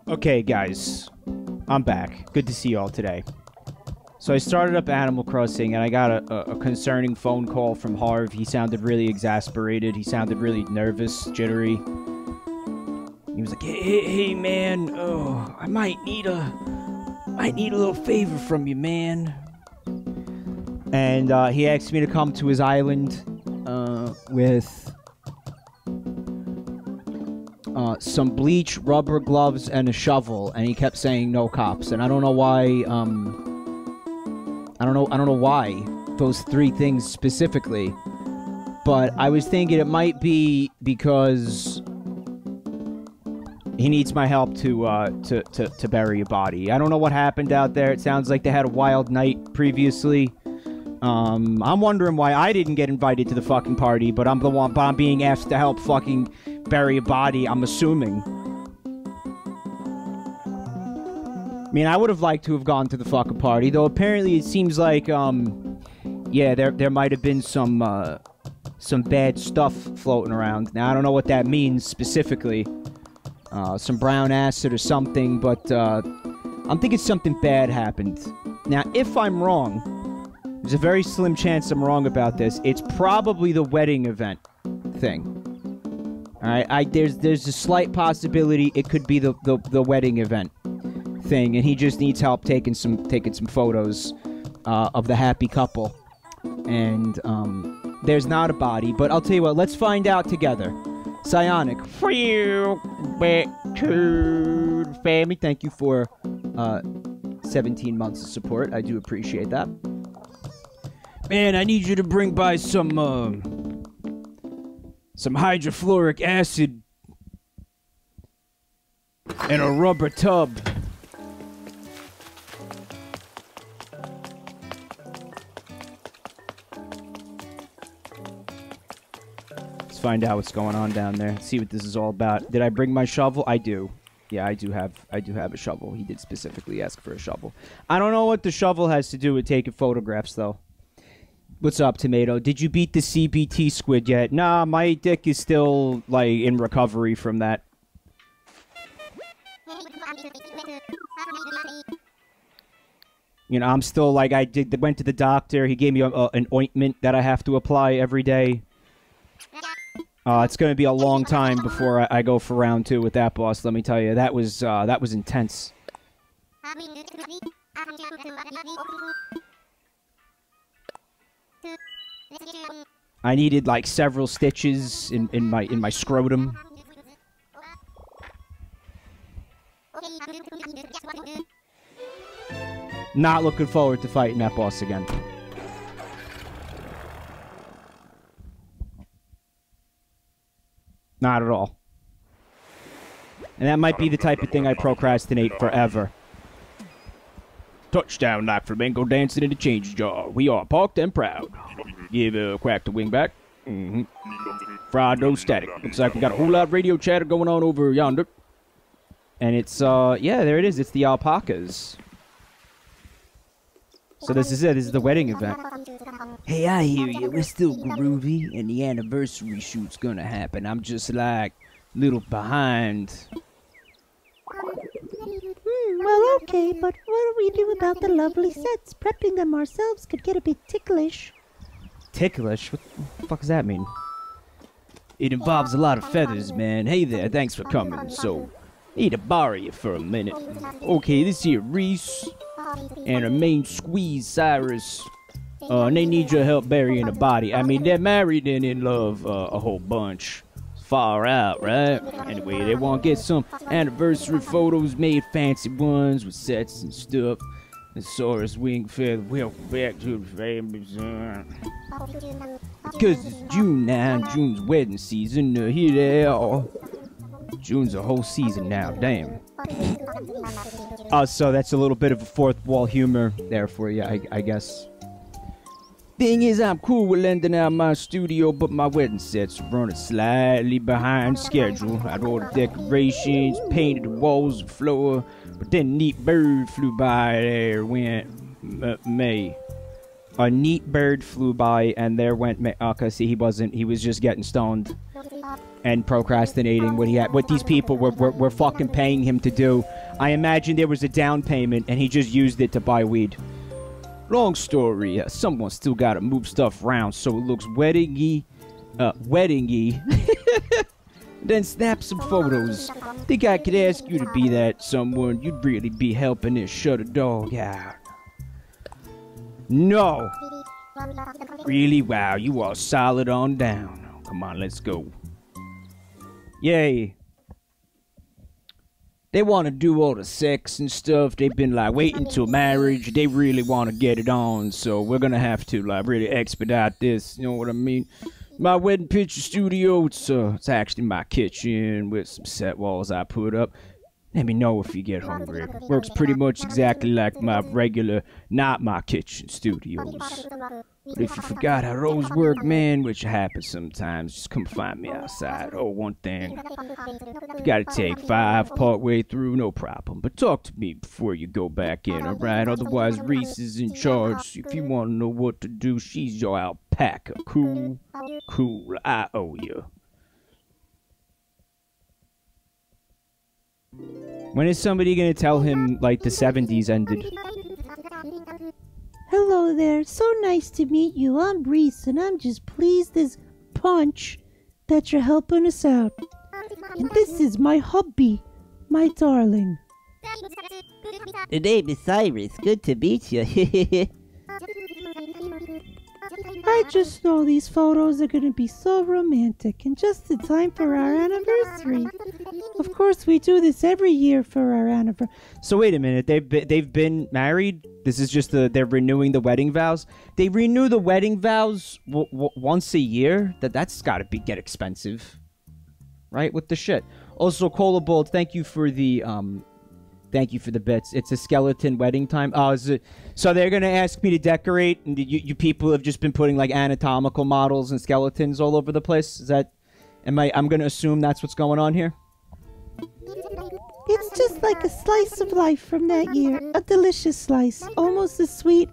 Okay, guys, I'm back. Good to see you all today. So I started up Animal Crossing, and I got a concerning phone call from Harv. He sounded really exasperated. He sounded really nervous, jittery. He was like, hey, man, oh, I might need a little favor from you, man. And he asked me to come to his island with some bleach, rubber gloves, and a shovel, and he kept saying no cops. And I don't know why. I don't know why those three things specifically. But I was thinking it might be because he needs my help to bury a body. I don't know what happened out there. It sounds like they had a wild night previously. I'm wondering why I didn't get invited to the fucking party, but I'm the one. But I'm being asked to help fucking bury a body. I'm assuming. I mean, I would have liked to have gone to the fucking party, though. Apparently, it seems like yeah, there might have been some bad stuff floating around. Now I don't know what that means specifically. Some brown acid or something, but I'm thinking something bad happened. Now, if I'm wrong. There's a very slim chance I'm wrong about this. It's probably the wedding event thing. Alright, there's a slight possibility it could be the wedding event thing, and he just needs help taking some photos of the happy couple. And there's not a body, but I'll tell you what, let's find out together. Psionic, back to the family. Thank you for 17 months of support. I do appreciate that. Man, I need you to bring by some hydrofluoric acid and a rubber tub. Let's find out what's going on down there. See what this is all about. Did I bring my shovel? I do. Yeah, I do have a shovel. He did specifically ask for a shovel. I don't know what the shovel has to do with taking photographs, though. What's up, Tomato? Did you beat the CBT squid yet? Nah, my dick is still, like, in recovery from that. You know, I'm still, like, went to the doctor. He gave me an ointment that I have to apply every day. It's gonna be a long time before I go for round 2 with that boss, let me tell you. That was intense. I needed like several stitches in my scrotum. Not looking forward to fighting that boss again. Not at all. And that might be the type of thing I procrastinate forever. Touchdown like flamingo dancing in the change jar. We are parked and proud. Give a quack to wing back. Fried no static. Looks like we got a whole lot of radio chatter going on over yonder. And it's, yeah, there it is. It's the alpacas. So this is it. This is the wedding event. Hey, I hear you. We're still groovy, and the anniversary shoot's gonna happen. I'm just, like, a little behind. Well, okay, but what do we do about the lovely sets? Prepping them ourselves could get a bit ticklish. Ticklish? What the fuck does that mean? It involves a lot of feathers, man. Hey there, thanks for coming. So, need to borrow you for a minute. Okay, this here Reese and her main squeeze, Cyrus. And they need your help burying a body. I mean, they're married and in love a whole bunch. Far out, right? Anyway, they want to get some anniversary photos made, fancy ones with sets and stuff. And Saurus wing feather, welcome back to the family. Cause it's June now, June's wedding season. Here they are. June's a whole season now, damn. So that's a little bit of a fourth wall humor there for you, I guess. Thing is, I'm cool with lending out my studio, but my wedding set's running slightly behind schedule. I'd ordered decorations, painted the walls and floor, but then a neat bird flew by there went May. A neat bird flew by and there went May. Okay, see, he was just getting stoned. and procrastinating what these people were fucking paying him to do. I imagine there was a down payment and he just used it to buy weed. Long story, someone still gotta move stuff around so it looks weddingy. Then snap some photos. Think I could ask you to be that someone? You'd really be helping us shut a dog out. No. Really? Wow, you are solid on down. Come on, let's go. Yay. They want to do all the sex and stuff. They've been like waiting till marriage. They really want to get it on, so we're gonna have to like really expedite this. You know what I mean? My wedding picture studio, it's actually my kitchen with some set walls I put up. Let me know if you get hungry. Works pretty much exactly like my regular, not my kitchen studios. But if you forgot how those work, man, which happens sometimes, just come find me outside. Oh, one thing. You gotta take 5 part way through, no problem. But talk to me before you go back in, alright? Otherwise, Reese is in charge. If you wanna know what to do, she's your alpaca. Cool? Cool. I owe you. When is somebody gonna tell him, like, the 70s ended? Hello there. So nice to meet you. I'm Reese, and I'm just pleased as punch that you're helping us out. And this is my hubby, my darling. The name is Cyrus. Good to meet you. I just know these photos are going to be so romantic and just in time for our anniversary. Of course, we do this every year for our anniversary. So wait a minute, they've been married? This is just they're renewing the wedding vows? They renew the wedding vows once a year? That's gotta get expensive. Right? With the shit. Also, Cola Bold, thank you for the bits. It's a skeleton wedding time. Oh, is it? So they're gonna ask me to decorate, and you people have just been putting like anatomical models and skeletons all over the place. Is that? I'm gonna assume that's what's going on here. It's just like a slice of life from that year. A delicious slice, almost as sweet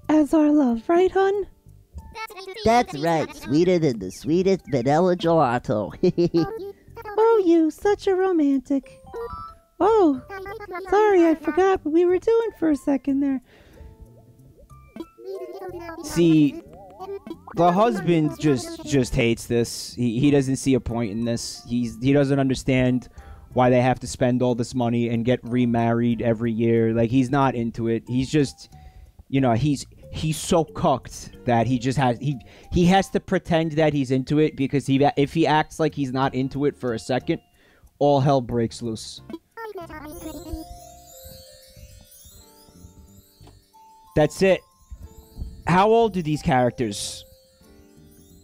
as our love, right, hun? That's right. Sweeter than the sweetest vanilla gelato. Oh, you, such a romantic. Oh, sorry, I forgot what we were doing for a second there. See, the husband just hates this. He doesn't see a point in this. He doesn't understand why they have to spend all this money and get remarried every year. Like, he's not into it. He's just, you know, he's so cucked that he has to pretend that he's into it, because if he acts like he's not into it for a second, all hell breaks loose. That's it. How old are these characters?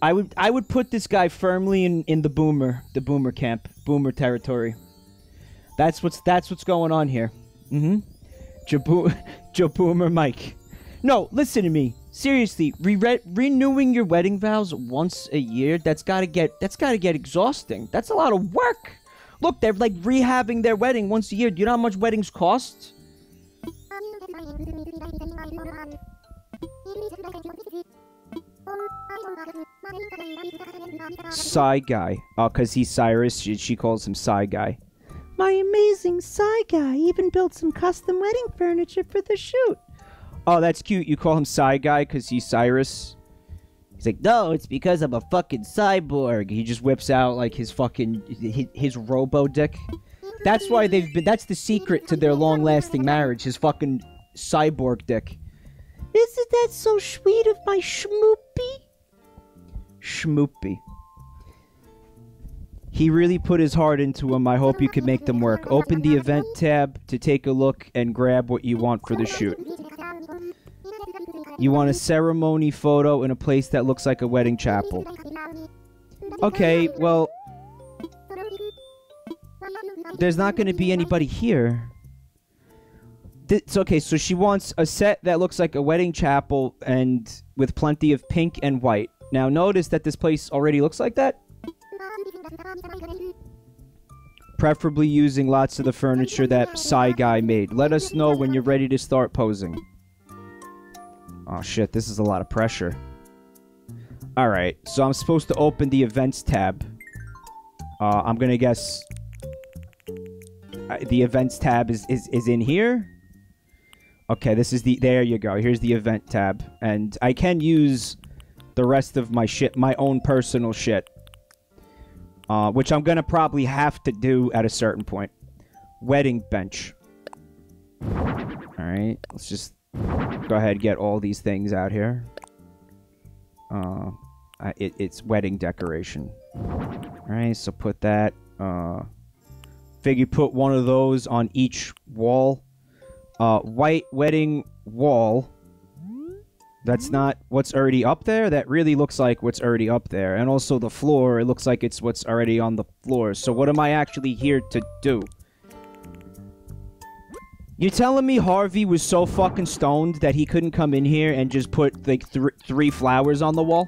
I would put this guy firmly in the boomer camp, boomer territory. That's what's going on here. Jaboomer Mike. No, listen to me. Seriously, renewing your wedding vows once a year, that's gotta get exhausting. That's a lot of work. Look, they're like rehabbing their wedding once a year. Do you know how much weddings cost? Psy Guy. Oh, because he's Cyrus, she calls him Psy Guy. My amazing Psy Guy even built some custom wedding furniture for the shoot. Oh, that's cute. You call him Psy Guy because he's Cyrus? He's like, no, it's because I'm a fucking cyborg. He just whips out, like, his fucking, his robo-dick. That's why that's the secret to their long-lasting marriage, his fucking cyborg dick. Isn't that so sweet of my schmoopy? Schmoopy. He really put his heart into him. I hope you can make them work. Open the event tab to take a look and grab what you want for the shoot. You want a ceremony photo in a place that looks like a wedding chapel. Okay, well, there's not going to be anybody here. It's okay, so she wants a set that looks like a wedding chapel and with plenty of pink and white. Now, notice that this place already looks like that. Preferably using lots of the furniture that Psy Guy made. Let us know when you're ready to start posing. Oh shit, this is a lot of pressure. Alright, so I'm supposed to open the events tab. I'm gonna guess the events tab is in here. Okay, this is the... There you go. Here's the event tab. And I can use the rest of my shit, my own personal shit. Which I'm gonna probably have to do at a certain point. Wedding bench. Alright, let's just go ahead and get all these things out here. It's wedding decoration. Alright, so put that. Figure put one of those on each wall. White wedding wall. That's not what's already up there. That really looks like what's already up there. And also the floor, it looks like it's what's already on the floor. So what am I actually here to do? You're telling me Harvey was so fucking stoned that he couldn't come in here and just put, like, three flowers on the wall?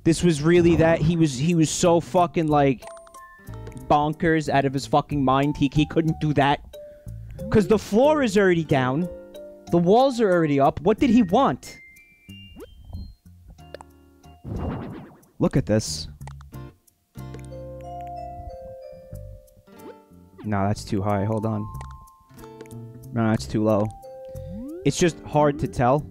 This was really that? He was so fucking, like, bonkers out of his fucking mind he couldn't do that? Because the floor is already down. The walls are already up. What did he want? Look at this. No, that's too high. Hold on. No, that's too low. It's just hard to tell.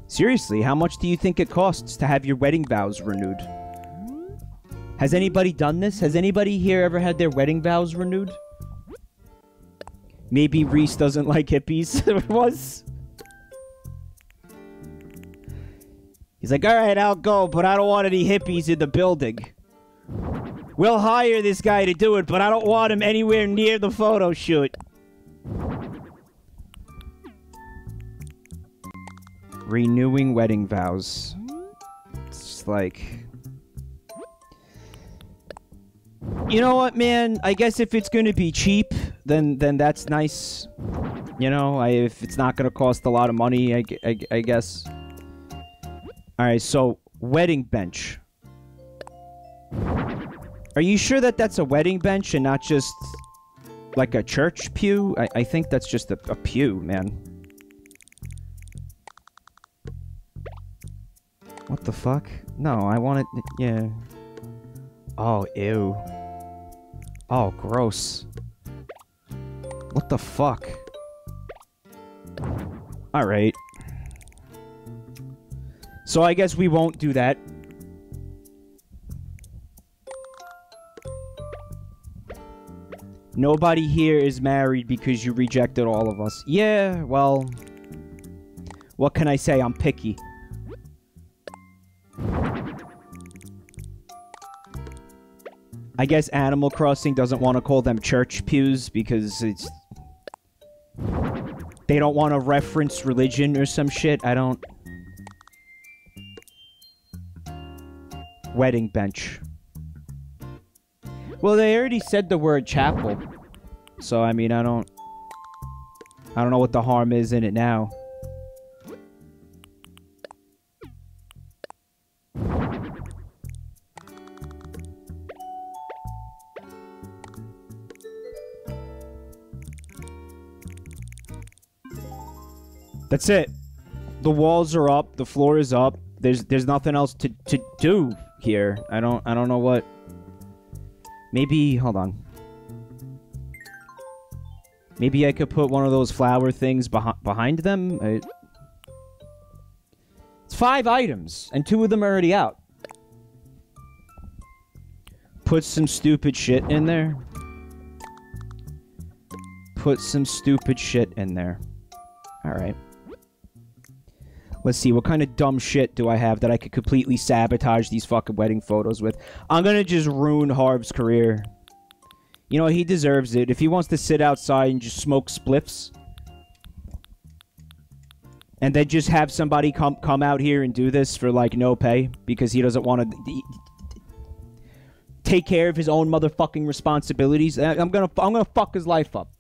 Seriously, how much do you think it costs to have your wedding vows renewed? Has anybody done this? Has anybody here ever had their wedding vows renewed? Maybe Reese doesn't like hippies. It was. He's like, alright, I'll go, but I don't want any hippies in the building. We'll hire this guy to do it, but I don't want him anywhere near the photo shoot. Renewing wedding vows. It's just like... You know what, man? I guess if it's gonna be cheap, then that's nice. You know, if it's not gonna cost a lot of money, I guess. Alright, so, wedding bench. Are you sure that that's a wedding bench and not just, like, a church pew? I think that's just a pew, man. What the fuck? No, I want it... Yeah. Oh, ew. Oh, gross. What the fuck? Alright. So I guess we won't do that. Nobody here is married because you rejected all of us. Yeah, well... What can I say? I'm picky. I guess Animal Crossing doesn't want to call them church pews because it's... They don't want to reference religion or some shit. I don't... Wedding bench. Well, they already said the word chapel. So, I mean, I don't know what the harm is in it now. That's it. The walls are up. The floor is up. There's nothing else to do here. I don't know what. Maybe hold on. Maybe I could put one of those flower things behind them. It's 5 items, and 2 of them are already out. Put some stupid shit in there. Put some stupid shit in there. All right. Let's see, what kind of dumb shit do I have that I could completely sabotage these fucking wedding photos with? I'm gonna just ruin Harv's career. You know, he deserves it. If he wants to sit outside and just smoke spliffs, and then just have somebody come out here and do this for, like, no pay, because he doesn't want to take care of his own motherfucking responsibilities, I'm gonna fuck his life up.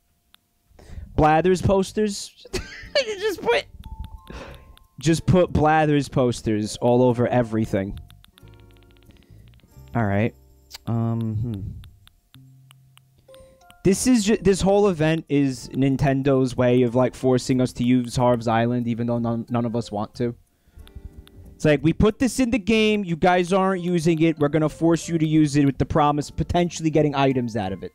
Blathers posters? Just put Blathers posters all over everything. Alright. This whole event is Nintendo's way of like forcing us to use Harv's Island, even though none of us want to. It's like, we put this in the game, you guys aren't using it, we're gonna force you to use it with the promise of potentially getting items out of it.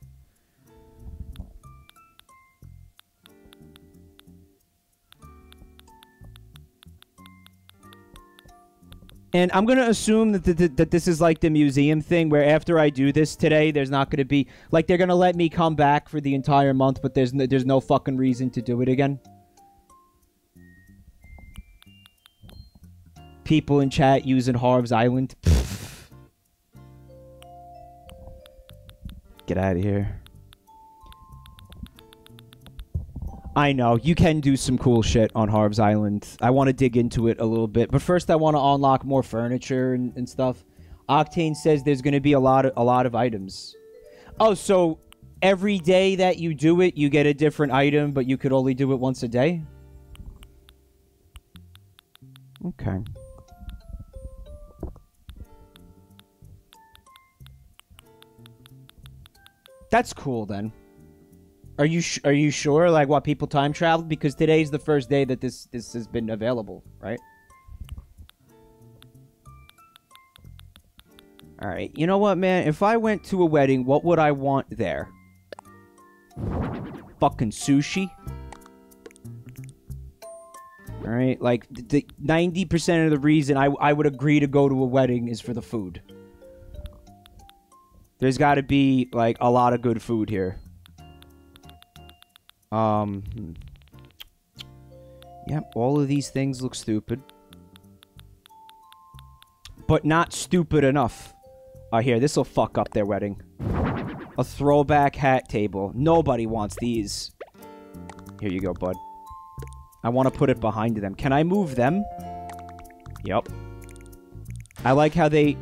And I'm gonna assume that this is like the museum thing, where after I do this today, there's not gonna be... Like, they're gonna let me come back for the entire month, but there's no fucking reason to do it again. People in chat using Harv's Island. Pfft. Get out of here. I know, you can do some cool shit on Harv's Island. I want to dig into it a little bit. But first I want to unlock more furniture and stuff. Octane says there's going to be a lot of items. Oh, so every day that you do it, you get a different item, but you could only do it once a day? Okay. That's cool, then. Are you sure? Like, what, people time traveled? Because today's the first day that this has been available, right? Alright, you know what, man? If I went to a wedding, what would I want there? Fucking sushi? Alright, like, the 90% of the reason I would agree to go to a wedding is for the food. There's got to be, like, a lot of good food here. Yep, all of these things look stupid. But not stupid enough. Here, this'll fuck up their wedding. A throwback hat table. Nobody wants these. Here you go, bud. I want to put it behind them. Can I move them? Yep. I like how they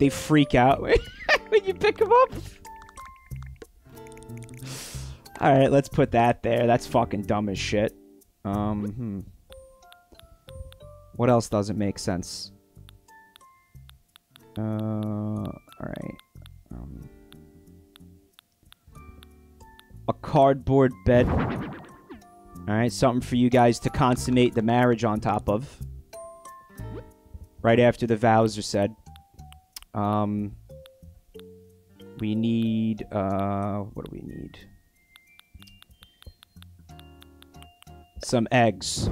freak out when you pick them up. Alright, let's put that there. That's fucking dumb as shit. What else doesn't make sense? Alright. A cardboard bed. Alright, something for you guys to consummate the marriage on top of. Right after the vows are said. We need, what do we need? Some eggs.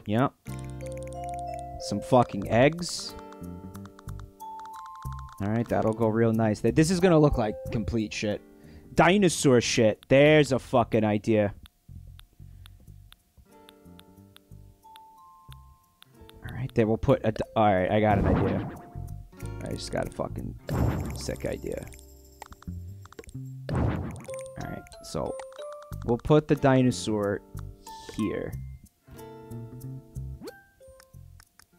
Yep. Some fucking eggs. Alright, that'll go real nice. This is gonna look like complete shit. Dinosaur shit. There's a fucking idea. Alright, there we'll put a... Alright, I got an idea. I just got a fucking sick idea. Alright, so... We'll put the dinosaur here.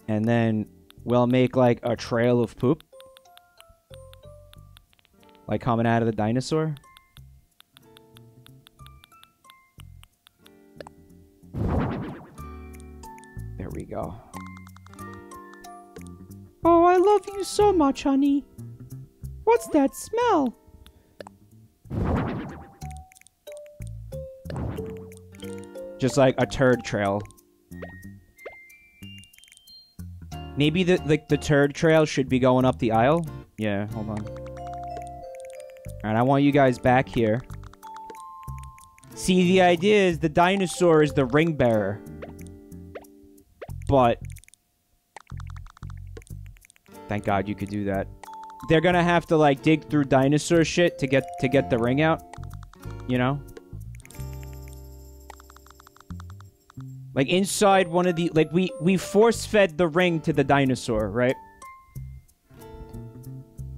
And then we'll make like a trail of poop. Like coming out of the dinosaur. There we go. Oh, I love you so much, honey. What's that smell? Just like a turd trail. Maybe the turd trail should be going up the aisle? Yeah, hold on. Alright, I want you guys back here. See, the idea is the dinosaur is the ring bearer. But... Thank God you could do that. They're gonna have to, like, dig through dinosaur shit to get the ring out. You know? Like, inside one of the... Like, we force-fed the ring to the dinosaur, right?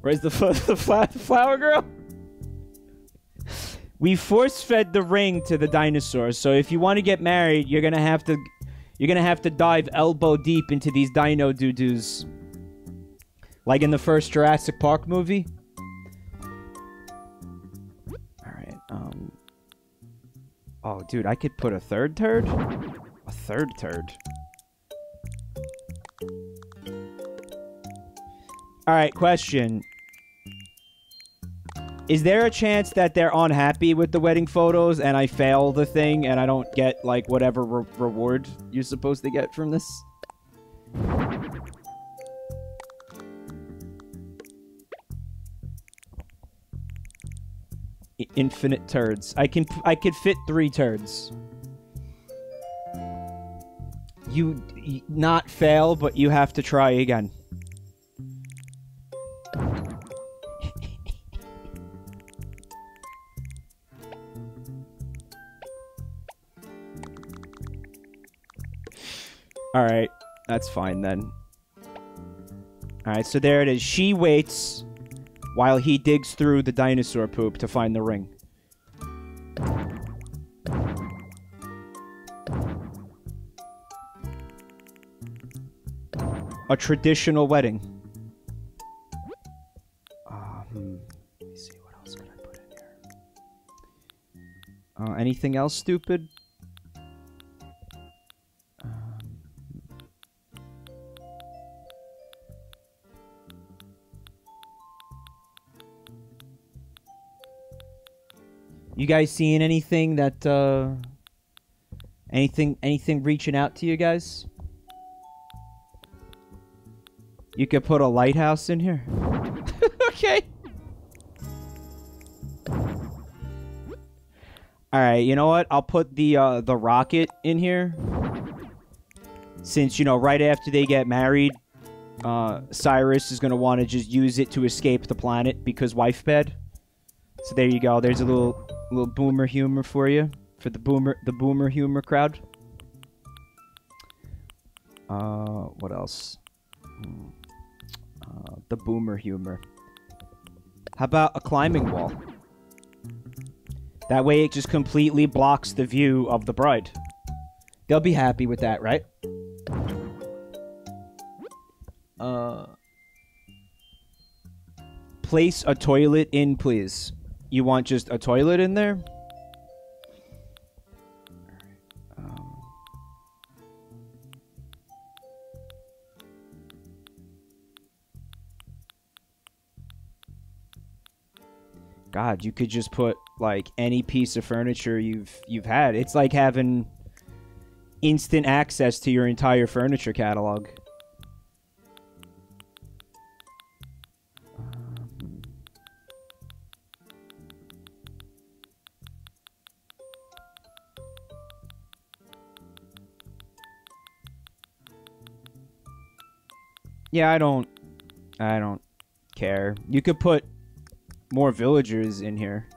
Where's the flower girl? We force-fed the ring to the dinosaur, so if you want to get married, you're gonna have to dive elbow deep into these dino doo-doos. Like in the first Jurassic Park movie. Alright, oh, dude, I could put a third turd? A third turd. Alright, question. Is there a chance that they're unhappy with the wedding photos and I fail the thing and I don't get, like, whatever reward you're supposed to get from this? Infinite turds. I could fit 3 turds. You not fail, but you have to try again. Alright, that's fine then. Alright, so there it is. She waits while he digs through the dinosaur poop to find the ring. A traditional wedding. Let me see, what else can I put in here? Anything else stupid? You guys seeing anything that, anything reaching out to you guys? You could put a lighthouse in here. Okay. Alright, you know what? I'll put the rocket in here. Since, you know, right after they get married, Cyrus is gonna want to just use it to escape the planet because wife bed. So there you go. There's a little boomer humor for you. For the boomer humor crowd. What else? The boomer humor. How about a climbing wall? That way it just completely blocks the view of the bride. They'll be happy with that, right? Place a toilet in, please. You want just a toilet in there? God, you could just put like any piece of furniture you've had. It's like having instant access to your entire furniture catalog. Yeah, I don't care. You could put more villagers in here.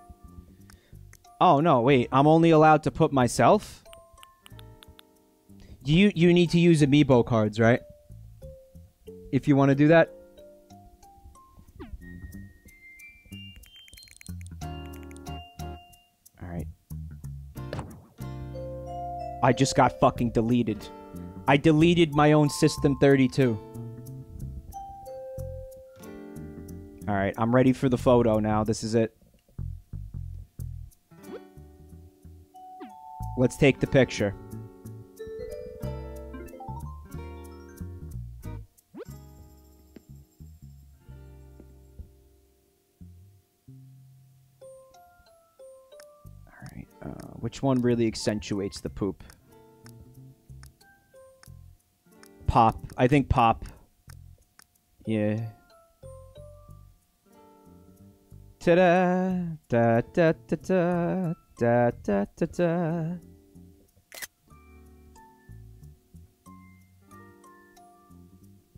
Oh, no, wait. I'm only allowed to put myself? You need to use amiibo cards, right? If you want to do that. Alright. I just got fucking deleted. I deleted my own System 32. Alright, I'm ready for the photo now. This is it. Let's take the picture. Alright, which one really accentuates the poop? Pop. I think pop. Yeah. Ta-da! Da-da-da-da! Da-da-da-da!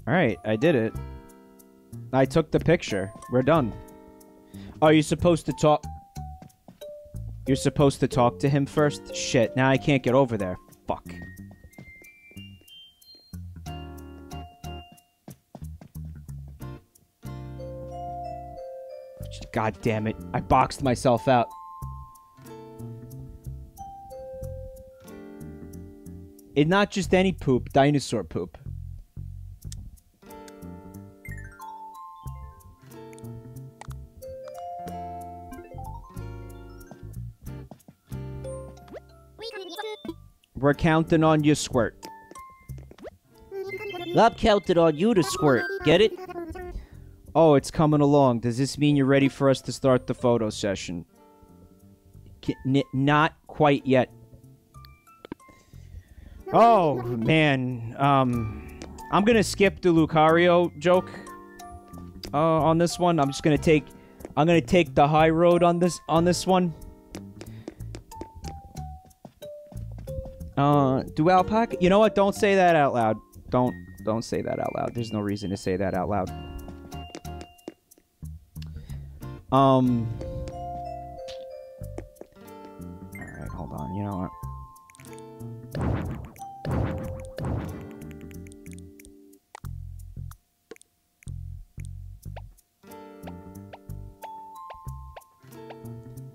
Alright, I did it. I took the picture. We're done. Oh, you're supposed to talk... You're supposed to talk to him first? Shit, now I can't get over there. Fuck. God damn it. I boxed myself out. It's not just any poop, dinosaur poop. We're counting on you, Squirt. I'm counting on you to squirt. Get it? Oh, it's coming along. Does this mean you're ready for us to start the photo session? Not quite yet. Oh, man. I'm gonna skip the Lucario joke on this one. I'm gonna take the high road on this one. Do alpaca? You know what? Don't say that out loud. Don't say that out loud. There's no reason to say that out loud. Alright, hold on. You know what?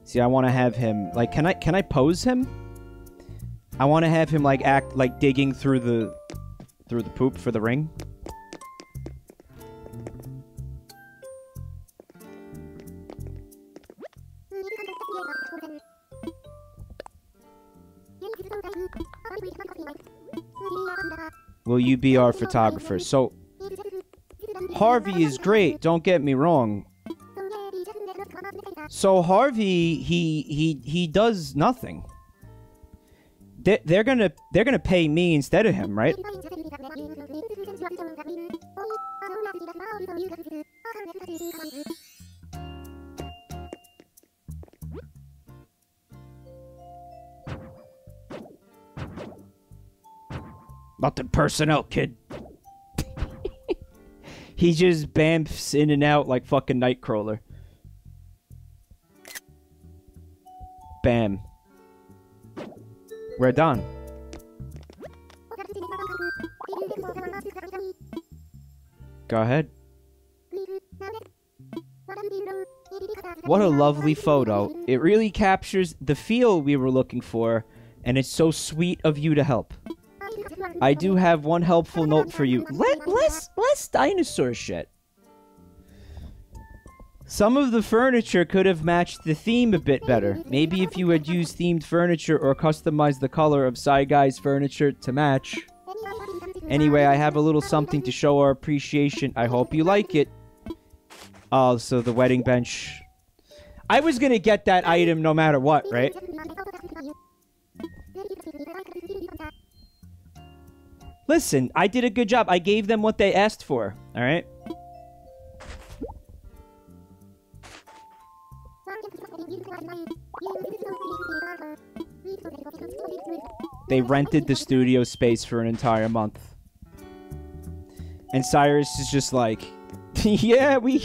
See, I want to have him, like, can I pose him? I want to have him, like, act like digging through the poop for the ring. Will you be our photographer? So, Harvey is great, don't get me wrong. So Harvey, he does nothing. They're gonna pay me instead of him, right? Nothing personnel, kid. He just bamfs in and out like fucking Nightcrawler. Bam. We're done. Go ahead. What a lovely photo. It really captures the feel we were looking for, and it's so sweet of you to help. I do have one helpful note for you. Less dinosaur shit. Some of the furniture could have matched the theme a bit better. Maybe if you had used themed furniture or customized the color of Sci Guy's furniture to match. Anyway, I have a little something to show our appreciation. I hope you like it. Oh, so the wedding bench. I was gonna get that item no matter what, right? Listen, I did a good job. I gave them what they asked for, alright? They rented the studio space for an entire month. And Cyrus is just like, yeah, we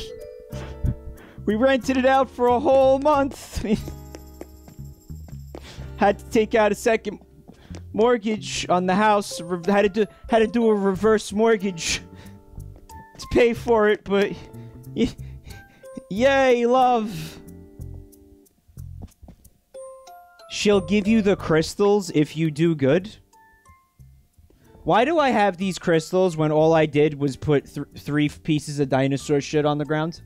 rented it out for a whole month. Had to take out a second mortgage on the house. Had to do a reverse mortgage to pay for it, but yay, love. She'll give you the crystals if you do good. Why do I have these crystals when all I did was put 3 pieces of dinosaur shit on the ground?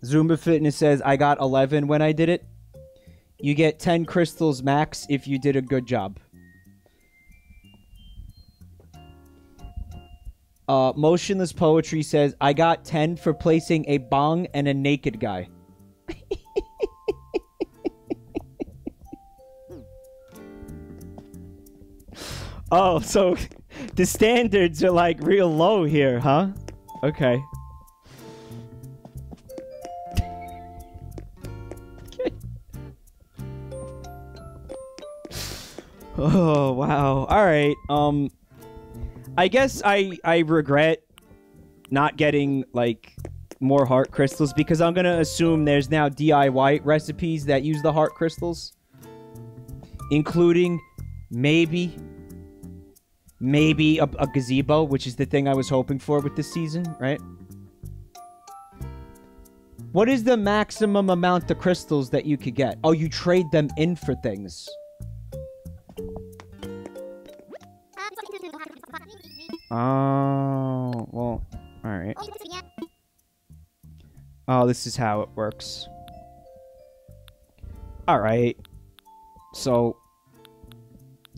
Zumba Fitness says, I got 11 when I did it. You get 10 crystals max if you did a good job. Motionless Poetry says, I got 10 for placing a bong and a naked guy. Oh, so the standards are like real low here, huh? Okay. Oh, wow. Alright, I guess I regret not getting, like, more heart crystals, because I'm gonna assume there's now DIY recipes that use the heart crystals. Including, maybe a gazebo, which is the thing I was hoping for with this season, right? What is the maximum amount of crystals that you could get? Oh, you trade them in for things. Oh, well, alright. Oh, this is how it works. Alright. So,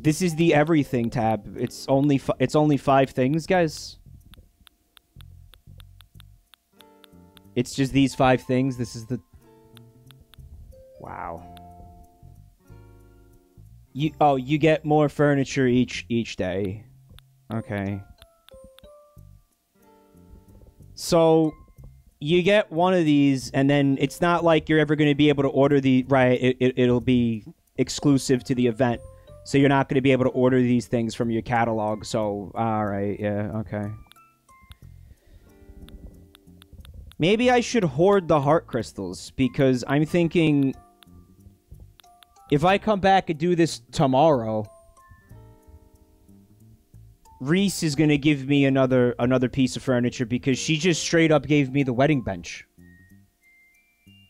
This is the everything tab. It's only 5 things, guys. It's just these 5 things. This is the... Wow. You get more furniture each day. Okay. So you get one of these, and then it's not like you're ever going to be able to order the... Right, it'll be exclusive to the event. So you're not going to be able to order these things from your catalog. So, alright, yeah, okay. Maybe I should hoard the heart crystals, because I'm thinking... If I come back and do this tomorrow... Reese is going to give me another piece of furniture, because she just straight up gave me the wedding bench.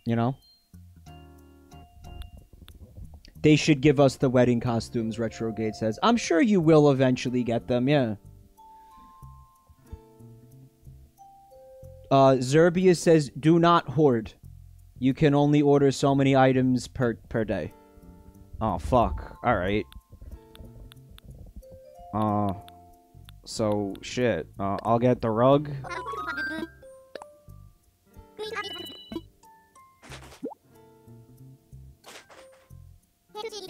You know? They should give us the wedding costumes, Retrogate says. I'm sure you will eventually get them, yeah. Zerbia says, do not hoard. You can only order so many items per day. Oh, fuck. Alright. So, shit. I'll get the rug.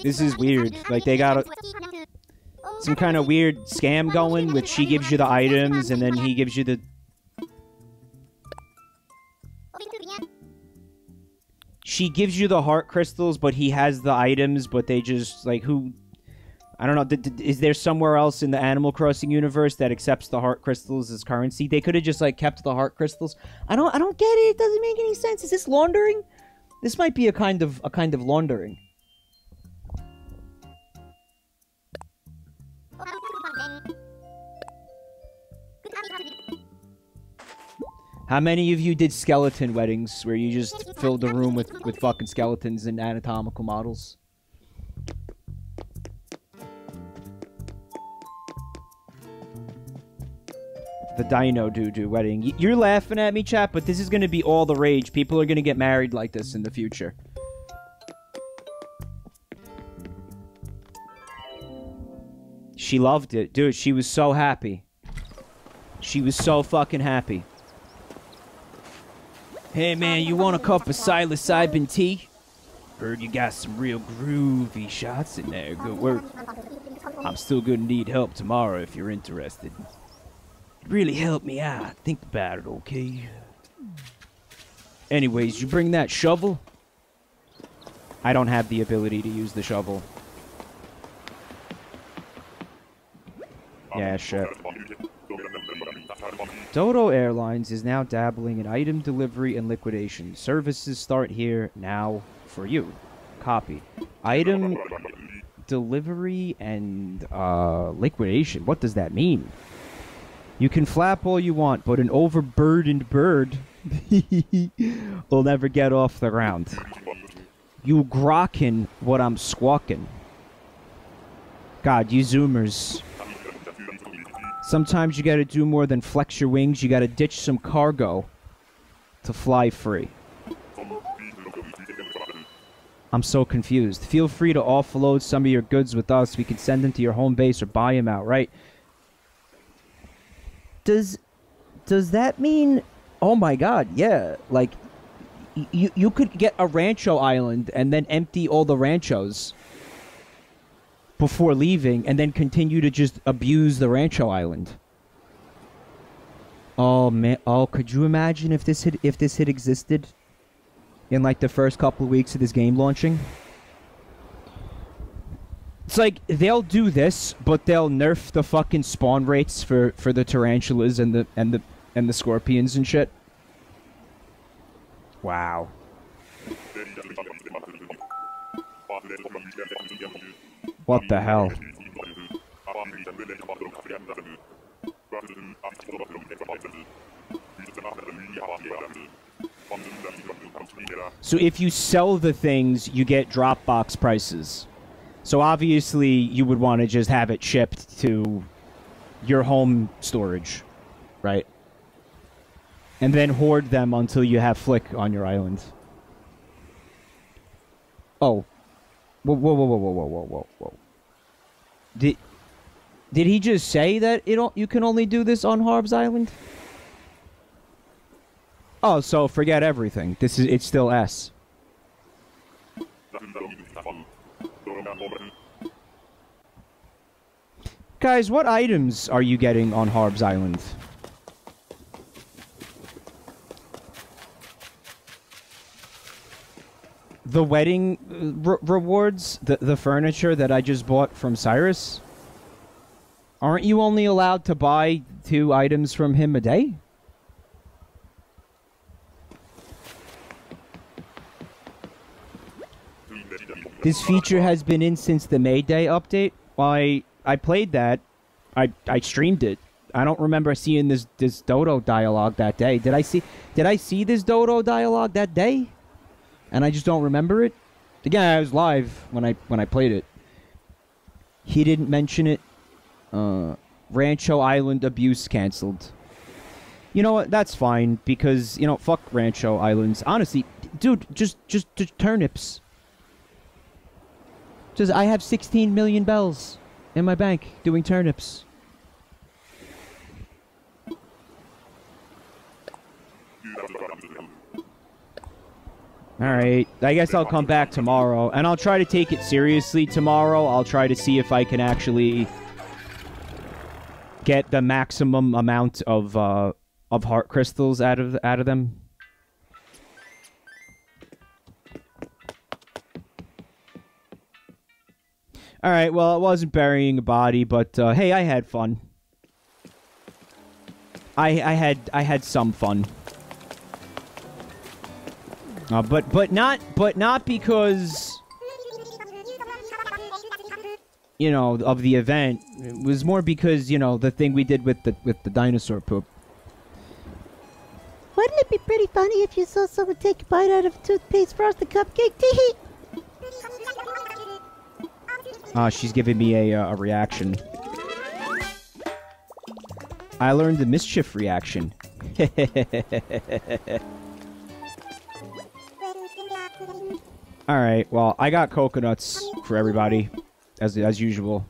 This is weird. Like, they got some kind of weird scam going, which she gives you the items, and then he gives you the... She gives you the heart crystals, but he has the items, but they just, like, who... I don't know, is there somewhere else in the Animal Crossing universe that accepts the heart crystals as currency? They could have just, like, kept the heart crystals. I don't get it. It doesn't make any sense. Is this laundering? This might be a kind of laundering. How many of you did skeleton weddings where you just filled the room with fucking skeletons and anatomical models? The Dino Doo-Doo wedding. You're laughing at me, chat, but this is going to be all the rage. People are going to get married like this in the future. She loved it. Dude, she was so happy. She was so fucking happy. Hey, man, you want a cup of psilocybin tea? Heard you got some real groovy shots in there. Good work. I'm still gonna need help tomorrow if you're interested. Really help me out. Think about it, okay? Anyways, you bring that shovel? I don't have the ability to use the shovel. Yeah, shit. Dodo Airlines is now dabbling in item delivery and liquidation. Services start here now for you. Copy. Item delivery and liquidation. What does that mean? You can flap all you want, but an overburdened bird will never get off the ground. You grokkin' what I'm squawking. God, you zoomers. Sometimes you gotta do more than flex your wings. You gotta ditch some cargo to fly free. I'm so confused. Feel free to offload some of your goods with us. We can send them to your home base or buy them outright. Does that mean... Oh my god, yeah. Like, you could get a rancho island and then empty all the ranchos before leaving, and then continue to just abuse the rancho island. Oh man, oh, could you imagine if this had existed in like the first couple of weeks of this game launching? It's like they'll do this, but they'll nerf the fucking spawn rates for the tarantulas and the scorpions and shit. Wow. What the hell? So if you sell the things, you get Dropbox prices. So obviously you would want to just have it shipped to your home storage, right? And then hoard them until you have Flick on your island. Oh. Whoa, whoa, whoa, whoa, whoa, whoa, whoa, whoa. Did he just say that you can only do this on Harb's Island? Oh, so forget everything. It's still S. Guys, what items are you getting on Harb's Island? The wedding rewards? The furniture that I just bought from Cyrus? Aren't you only allowed to buy 2 items from him a day? This feature has been in since the May Day update. Why, I played that. I streamed it. I don't remember seeing this Dodo dialogue that day. Did I see this Dodo dialogue that day? And I just don't remember it? Again, I was live when I played it. He didn't mention it. Rancho Island abuse canceled. You know what? That's fine because, you know, fuck Rancho Islands. Honestly, dude, just turnips. I have 16 million bells in my bank doing turnips. Alright, I guess I'll come back tomorrow, and I'll try to take it seriously tomorrow. I'll try to see if I can actually get the maximum amount of heart crystals out of them. Alright, well, it wasn't burying a body, but hey, I had fun. I had some fun. But not because, you know, of the event. It was more because, you know, the thing we did with the dinosaur poop. Wouldn't it be pretty funny if you saw someone take a bite out of a toothpaste frosted cupcake? Tee-hee! She's giving me a reaction. I learned the mischief reaction. Alright, well, I got coconuts for everybody, as usual.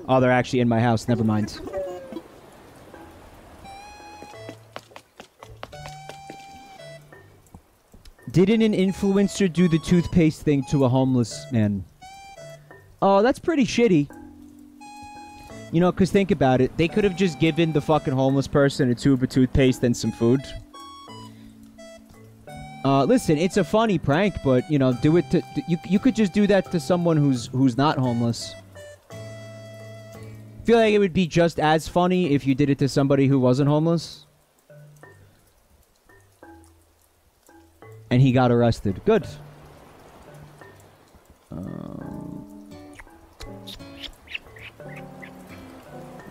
Oh, they're actually in my house, never mind. Didn't an influencer do the toothpaste thing to a homeless man? Oh, that's pretty shitty. You know, because think about it. They could have just given the fucking homeless person a tube of toothpaste and some food. Listen, it's a funny prank, but, you know, do it to... You could just do that to someone who's not homeless. I feel like it would be just as funny if you did it to somebody who wasn't homeless. And he got arrested. Good.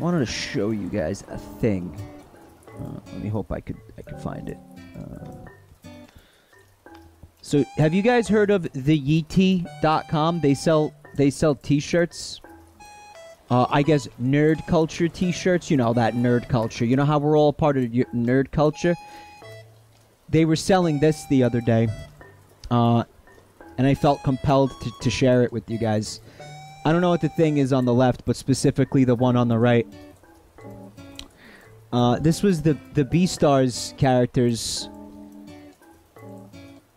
Wanted to show you guys a thing. Let me hope I could find it. So, have you guys heard of the Yeetie.com? They sell t-shirts. I guess nerd culture t-shirts. You know, that nerd culture. You know how we're all part of nerd culture? They were selling this the other day. And I felt compelled to share it with you guys. I don't know what the thing is on the left, but specifically the one on the right. This was the Beastars characters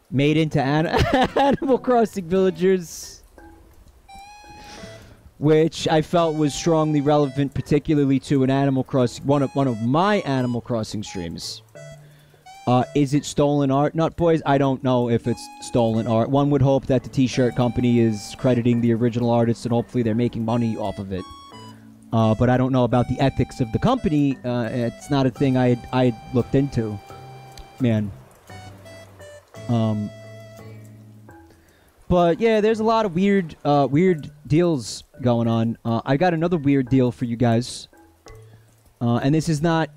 made into Animal Crossing villagers, which I felt was strongly relevant, particularly to an Animal Crossing one of my Animal Crossing streams. Is it stolen art? Not boys, I don't know if it's stolen art. One would hope that the t-shirt company is crediting the original artists and hopefully they're making money off of it. But I don't know about the ethics of the company. It's not a thing I had looked into. Man. But yeah, there's a lot of weird deals going on. I got another weird deal for you guys. And this is not...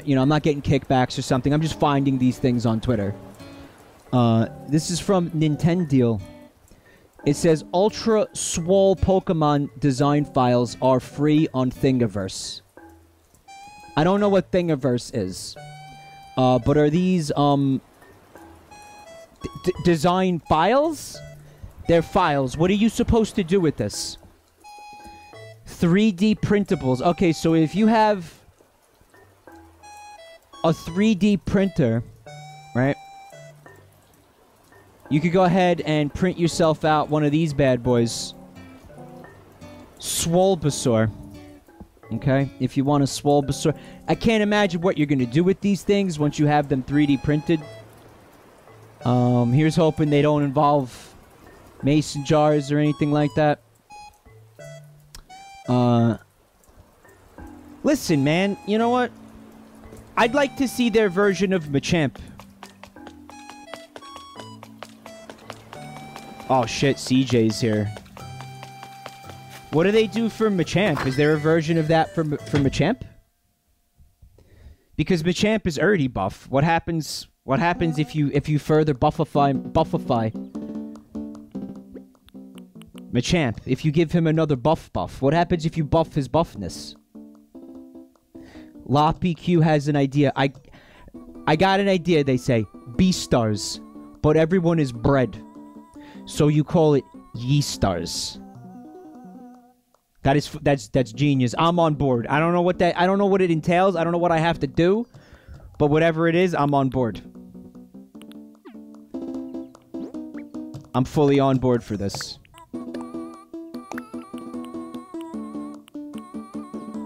you know, I'm not getting kickbacks or something. I'm just finding these things on Twitter. This is from Nintendo. It says, Ultra Swole Pokemon design files are free on Thingiverse. I don't know what Thingiverse is. But are these, design files? They're files. What are you supposed to do with this? 3D printables. Okay, so if you have a 3D printer, right? You could go ahead and print yourself out one of these bad boys. Swolbasaur. Okay, if you want a Swolbasaur. I can't imagine what you're going to do with these things once you have them 3D printed. Here's hoping they don't involve mason jars or anything like that. Listen, man, you know what? I'd like to see their version of Machamp. Oh shit, CJ's here. What do they do for Machamp? Is there a version of that for Machamp? Because Machamp is already buff. What happens if you further buffify Machamp? If you give him another buff? What happens if you buff his buffness? LaPQ has an idea. I got an idea, they say. Beastars. But everyone is bred. So you call it Yeastars. That's genius. I'm on board. I don't know what it entails. I don't know what I have to do. But whatever it is, I'm on board. I'm fully on board for this.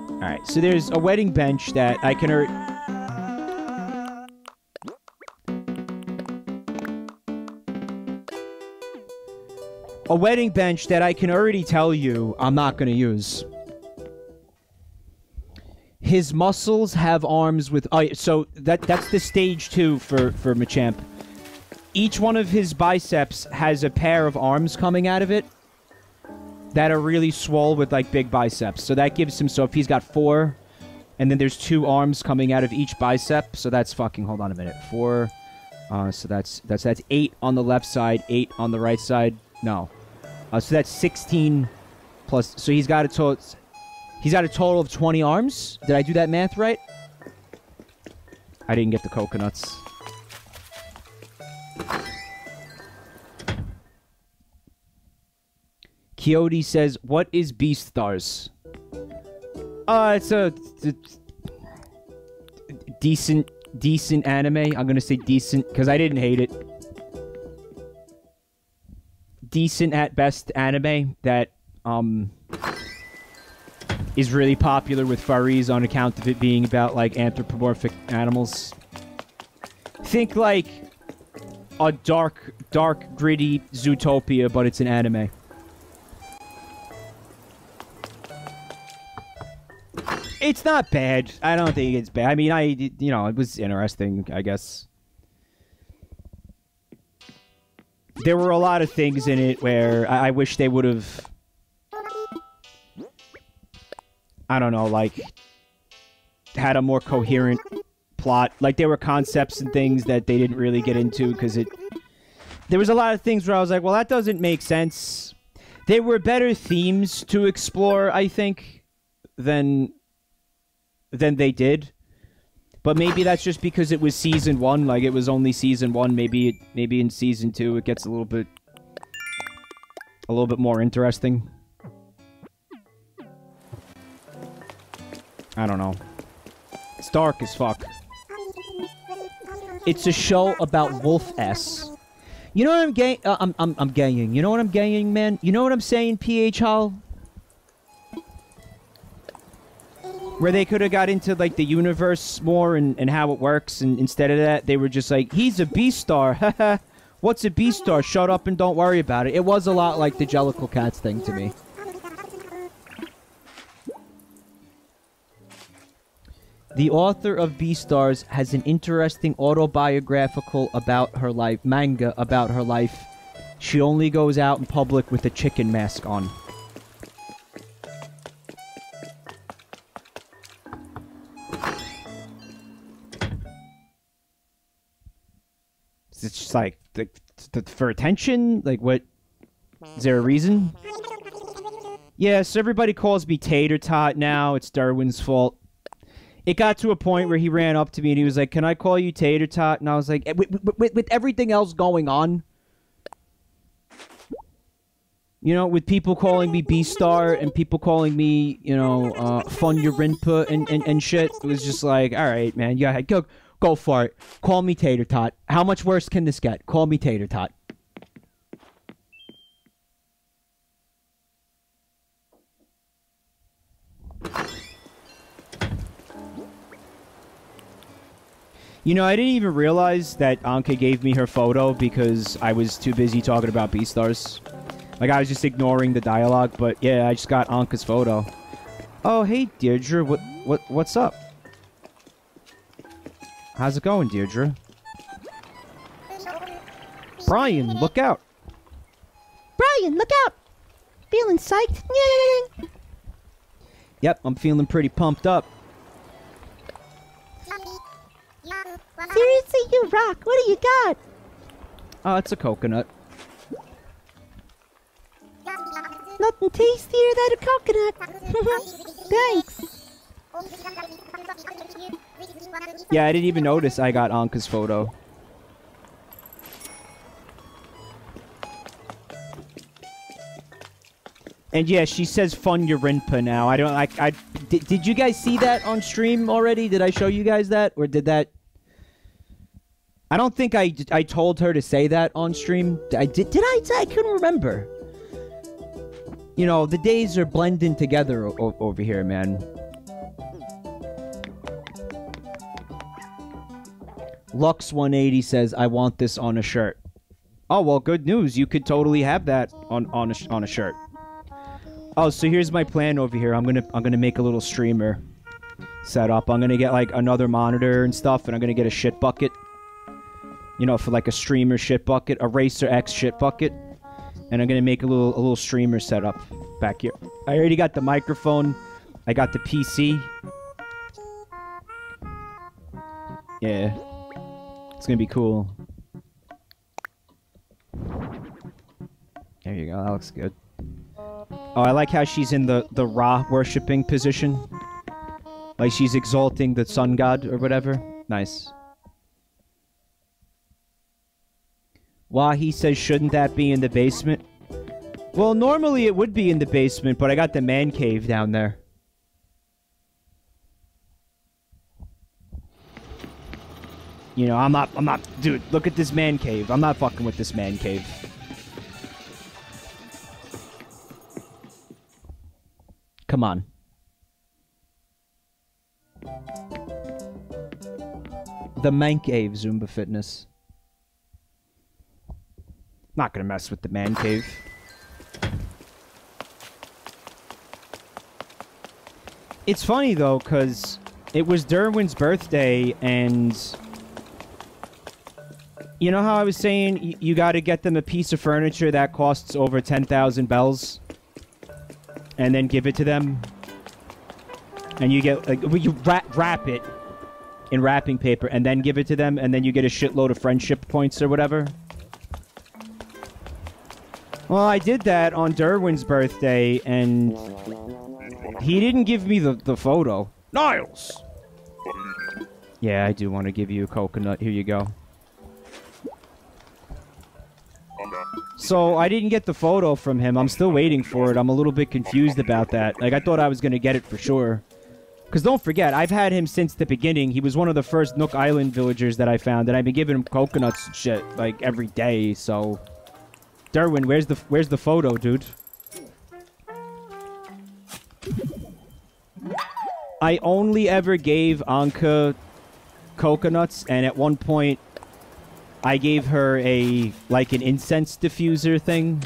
Alright, so there's a wedding bench that I can... A wedding bench that I can already tell you I'm not going to use. His muscles have arms with... Oh, so that's the stage 2 for Machamp. Each one of his biceps has a pair of arms coming out of it that are really swole with, like, big biceps. So that gives him... So if he's got 4, and then there's 2 arms coming out of each bicep, so that's fucking... Hold on a minute. 4... so that's 8 on the left side, 8 on the right side. No. So that's 16 plus... So he's got a total of 20 arms? Did I do that math right? I didn't get the coconuts. Coyote says, what is Beastars? It's a decent anime. I'm gonna say decent, because I didn't hate it. Decent at best anime that is really popular with furries on account of it being about, like, anthropomorphic animals. Think like a dark, gritty Zootopia, but it's an anime. It's not bad. I don't think it's bad. I mean, it was interesting, I guess. There were a lot of things in it where I wish they would have... I don't know, like... had a more coherent plot. Like, there were concepts and things that they didn't really get into, because it... There was a lot of things where I was like, well, that doesn't make sense. There were better themes to explore, I think, than they did. But maybe that's just because it was season 1, like it was only season 1. Maybe in season 2 it gets a little bit more interesting. I don't know. It's dark as fuck. It's a show about Wolf S. You know what I'm gaying? I'm gaying. You know what I'm gaying, man? You know what I'm saying, PH Hall? Where they could have got into, like, the universe more and how it works, and instead of that, they were just like, he's a Beastar, haha. What's a Beastar? Shut up and don't worry about it. It was a lot like the Jellicle Cats thing to me. The author of Beastars has an interesting autobiographical about her life, manga about her life. She only goes out in public with a chicken mask on. It's just like, for attention? Like, what? Is there a reason? Yeah, so everybody calls me Tater Tot now. It's Darwin's fault. It got to a point where he ran up to me and he was like, can I call you Tater Tot? And I was like, with everything else going on, You know, with people calling me B-Star and people calling me, you know, Fun Your Input and shit. It was just like, all right, man, yeah, go for it. Call me Tater Tot. How much worse can this get? Call me Tater Tot. You know, I didn't even realize that Anka gave me her photo because I was too busy talking about B-Stars. Like, I was just ignoring the dialogue, but yeah, I just got Anka's photo. Oh, hey, Deirdre, what's up? How's it going, Deirdre? Brian, look out! Brian, look out! Feeling psyched? Yay! Yep, I'm feeling pretty pumped up. Seriously, you rock. What do you got? Oh, it's a coconut. Nothing tastier than a coconut. Thanks. Yeah, I didn't even notice I got Anka's photo. And yeah, she says Fun Urinpa now. I don't did you guys see that on stream already? Did I show you guys that? Or did that... I don't think I told her to say that on stream. Did I? I couldn't remember. You know, the days are blending together over here, man. Lux180 says, I want this on a shirt. Oh, well, good news. You could totally have that on a shirt. Oh, so here's my plan over here. I'm gonna make a little streamer setup. I'm gonna get like another monitor and stuff, and I'm gonna get a shit bucket. You know, for like a streamer shit bucket, a Racer X shit bucket, and I'm gonna make a little streamer setup back here. I already got the microphone. I got the PC. Yeah, it's gonna be cool. There you go. That looks good. Oh, I like how she's in the Ra worshipping position. Like she's exalting the sun god or whatever. Nice. Wahi says, shouldn't that be in the basement? Well, normally it would be in the basement, but I got the man cave down there. You know, I'm not, dude, look at this man cave. I'm not fucking with this man cave. Come on. The man cave, Zumba Fitness. Not gonna mess with the man cave. It's funny though, cause it was Derwin's birthday, and you know how I was saying you gotta get them a piece of furniture that costs over 10,000 bells, and then give it to them, and you get like, you wrap it in wrapping paper, and then give it to them, and then you get a shitload of friendship points or whatever. Well, I did that on Derwin's birthday, and he didn't give me the photo. Niles! Yeah, I do want to give you a coconut. Here you go. So, I didn't get the photo from him. I'm still waiting for it. I'm a little bit confused about that. Like, I thought I was going to get it for sure. Because don't forget, I've had him since the beginning. He was one of the first Nook Island villagers that I found, and I've been giving him coconuts and shit, like, every day, so... Derwin, where's the photo, dude? I only ever gave Anka coconuts, and at one point I gave her like an incense diffuser thing.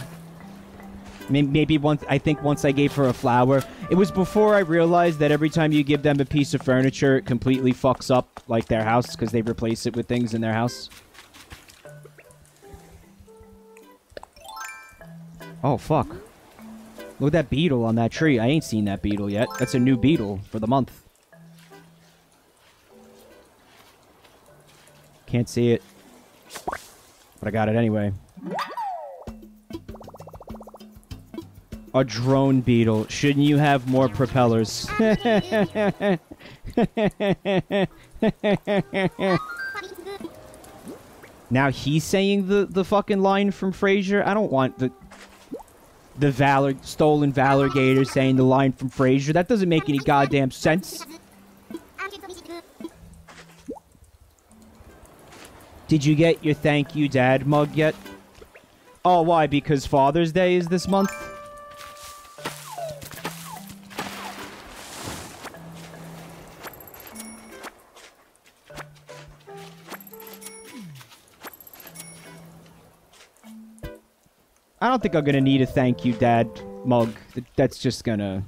Maybe once, I think once I gave her a flower. It was before I realized that every time you give them a piece of furniture, it completely fucks up like their house because they replace it with things in their house. Oh, fuck. Look at that beetle on that tree. I ain't seen that beetle yet. That's a new beetle for the month. Can't see it. But I got it anyway. A drone beetle. Shouldn't you have more propellers? Now he's saying the fucking line from Frasier? I don't want the... the stolen Valor Gator saying the line from Frasier. That doesn't make any goddamn sense. Did you get your thank you dad mug yet? Oh, why? Because Father's Day is this month? I don't think I'm gonna need a thank you dad mug. That's just gonna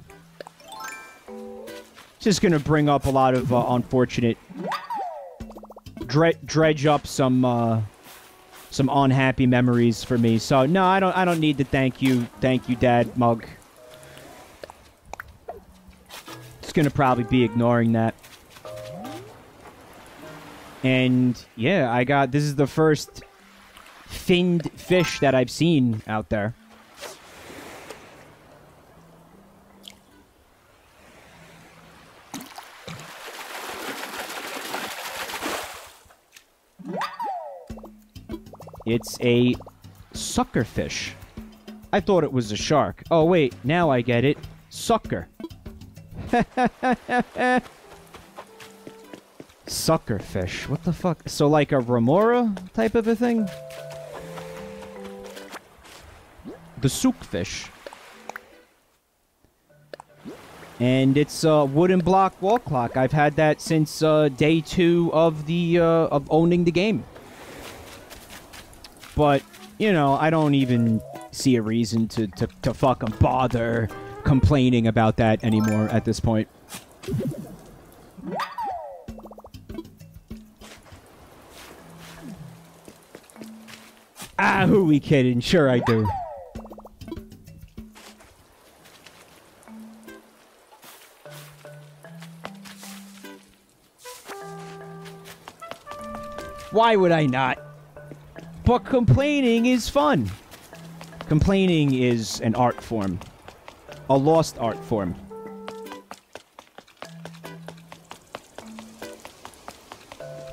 bring up a lot of unfortunate, dredge up some unhappy memories for me. So no, I don't need the thank you dad mug. It's gonna probably be ignoring that. And yeah, this is the first finned fish that I've seen out there. It's a suckerfish. I thought it was a shark. Oh wait, now I get it. Sucker. Suckerfish. What the fuck? So like a remora type of a thing? The soukfish. And it's a wooden block wall clock. I've had that since day 2 of of owning the game. But, you know, I don't even see a reason to fucking bother complaining about that anymore at this point. Ah, who we kidding? Sure I do. Why would I not? But complaining is fun. Complaining is an art form. A lost art form.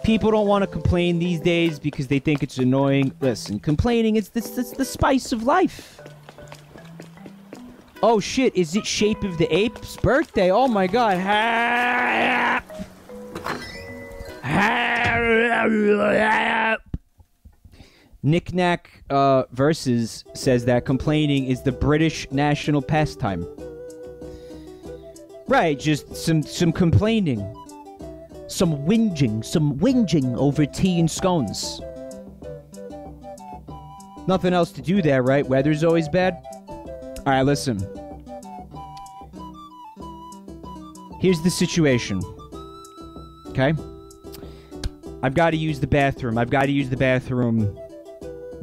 People don't want to complain these days because they think it's annoying. Listen, complaining is the spice of life. Oh shit, is it Shape of the Ape's birthday? Oh my god. Knick-Knack Versus says that complaining is the British national pastime. Right, just some complaining. Some whinging over tea and scones. Nothing else to do there, right? Weather's always bad. Alright, listen. Here's the situation. Okay? I've got to use the bathroom. I've got to use the bathroom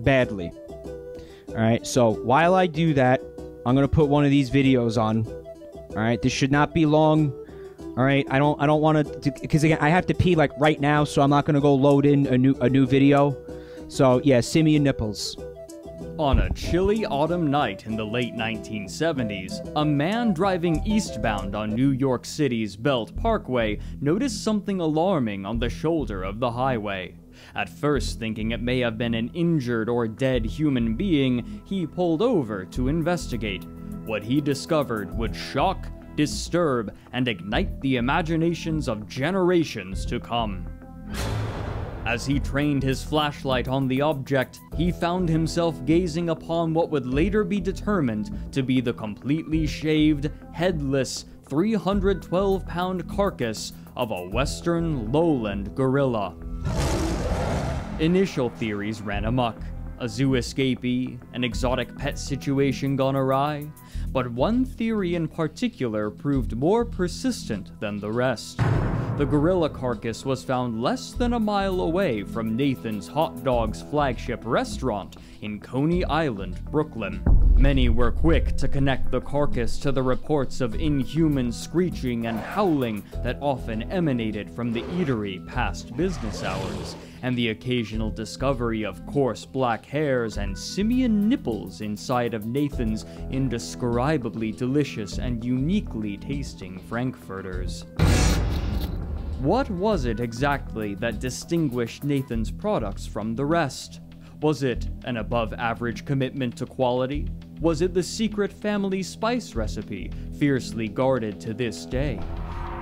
badly. Alright, so while I do that, I'm gonna put one of these videos on. Alright, this should not be long. Alright, I don't want to, because again, I have to pee like right now, so I'm not gonna go load in a new video. So yeah, simian nipples. On a chilly autumn night in the late 1970s, a man driving eastbound on New York City's Belt Parkway noticed something alarming on the shoulder of the highway. At first, thinking it may have been an injured or dead human being, he pulled over to investigate. What he discovered would shock, disturb, and ignite the imaginations of generations to come. As he trained his flashlight on the object, he found himself gazing upon what would later be determined to be the completely shaved, headless, 312-pound carcass of a western lowland gorilla. Initial theories ran amok. A zoo escapee, an exotic pet situation gone awry, but one theory in particular proved more persistent than the rest. The gorilla carcass was found less than a mile away from Nathan's Hot Dogs flagship restaurant in Coney Island, Brooklyn. Many were quick to connect the carcass to the reports of inhuman screeching and howling that often emanated from the eatery past business hours, and the occasional discovery of coarse black hairs and simian nipples inside of Nathan's indescribably delicious and uniquely tasting frankfurters. What was it exactly that distinguished Nathan's products from the rest? Was it an above-average commitment to quality? Was it the secret family spice recipe, fiercely guarded to this day?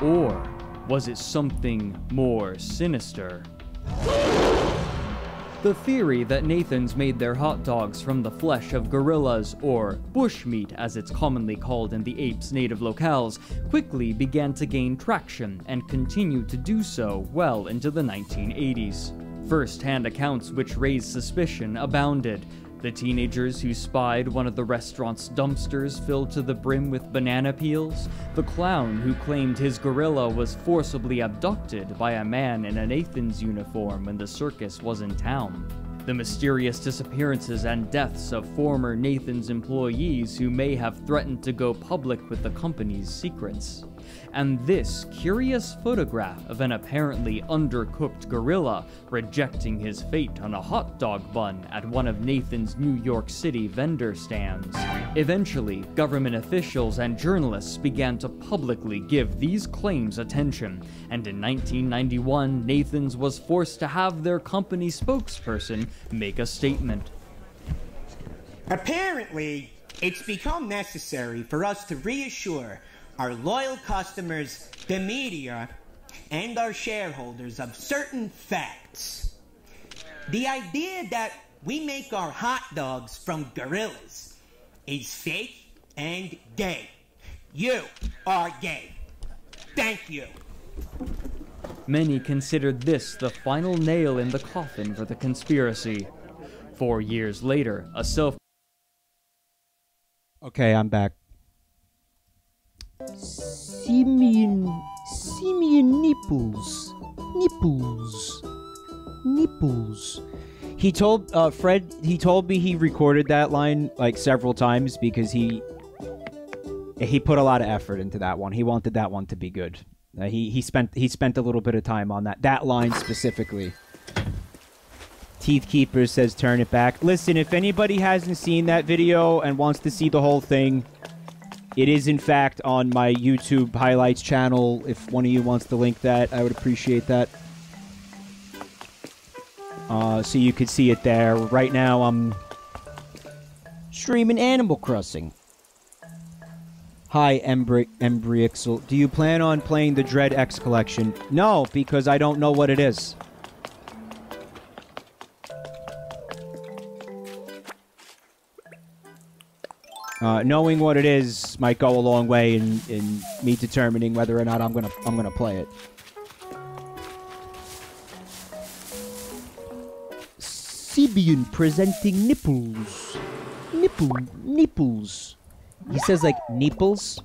Or was it something more sinister? The theory that Nathans made their hot dogs from the flesh of gorillas, or bushmeat as it's commonly called in the ape's native locales, quickly began to gain traction and continued to do so well into the 1980s. First-hand accounts which raised suspicion abounded. The teenagers who spied one of the restaurant's dumpsters filled to the brim with banana peels, the clown who claimed his gorilla was forcibly abducted by a man in a Nathan's uniform when the circus was in town, the mysterious disappearances and deaths of former Nathan's employees who may have threatened to go public with the company's secrets, and this curious photograph of an apparently undercooked gorilla rejecting his fate on a hot dog bun at one of Nathan's New York City vendor stands. Eventually, government officials and journalists began to publicly give these claims attention, and in 1991, Nathan's was forced to have their company spokesperson make a statement. Apparently, it's become necessary for us to reassure our loyal customers, the media, and our shareholders of certain facts. The idea that we make our hot dogs from gorillas is fake and gay. You are gay. Thank you. Many considered this the final nail in the coffin for the conspiracy. 4 years later, a Okay, I'm back. Simeon nipples. He told Fred. He told me he recorded that line like several times because he put a lot of effort into that one. He wanted that one to be good. He spent a little bit of time on that line specifically. Teeth Keeper says turn it back. Listen, if anybody hasn't seen that video and wants to see the whole thing, it is in fact on my YouTube highlights channel. If one of you wants to link that, I would appreciate that. So you could see it there. Right now I'm streaming Animal Crossing. Hi, Embrixel. Do you plan on playing the Dread X collection? No, because I don't know what it is. Knowing what it is might go a long way in me determining whether or not I'm gonna play it. Simeon presenting nipples. Nipples. He says like nipples.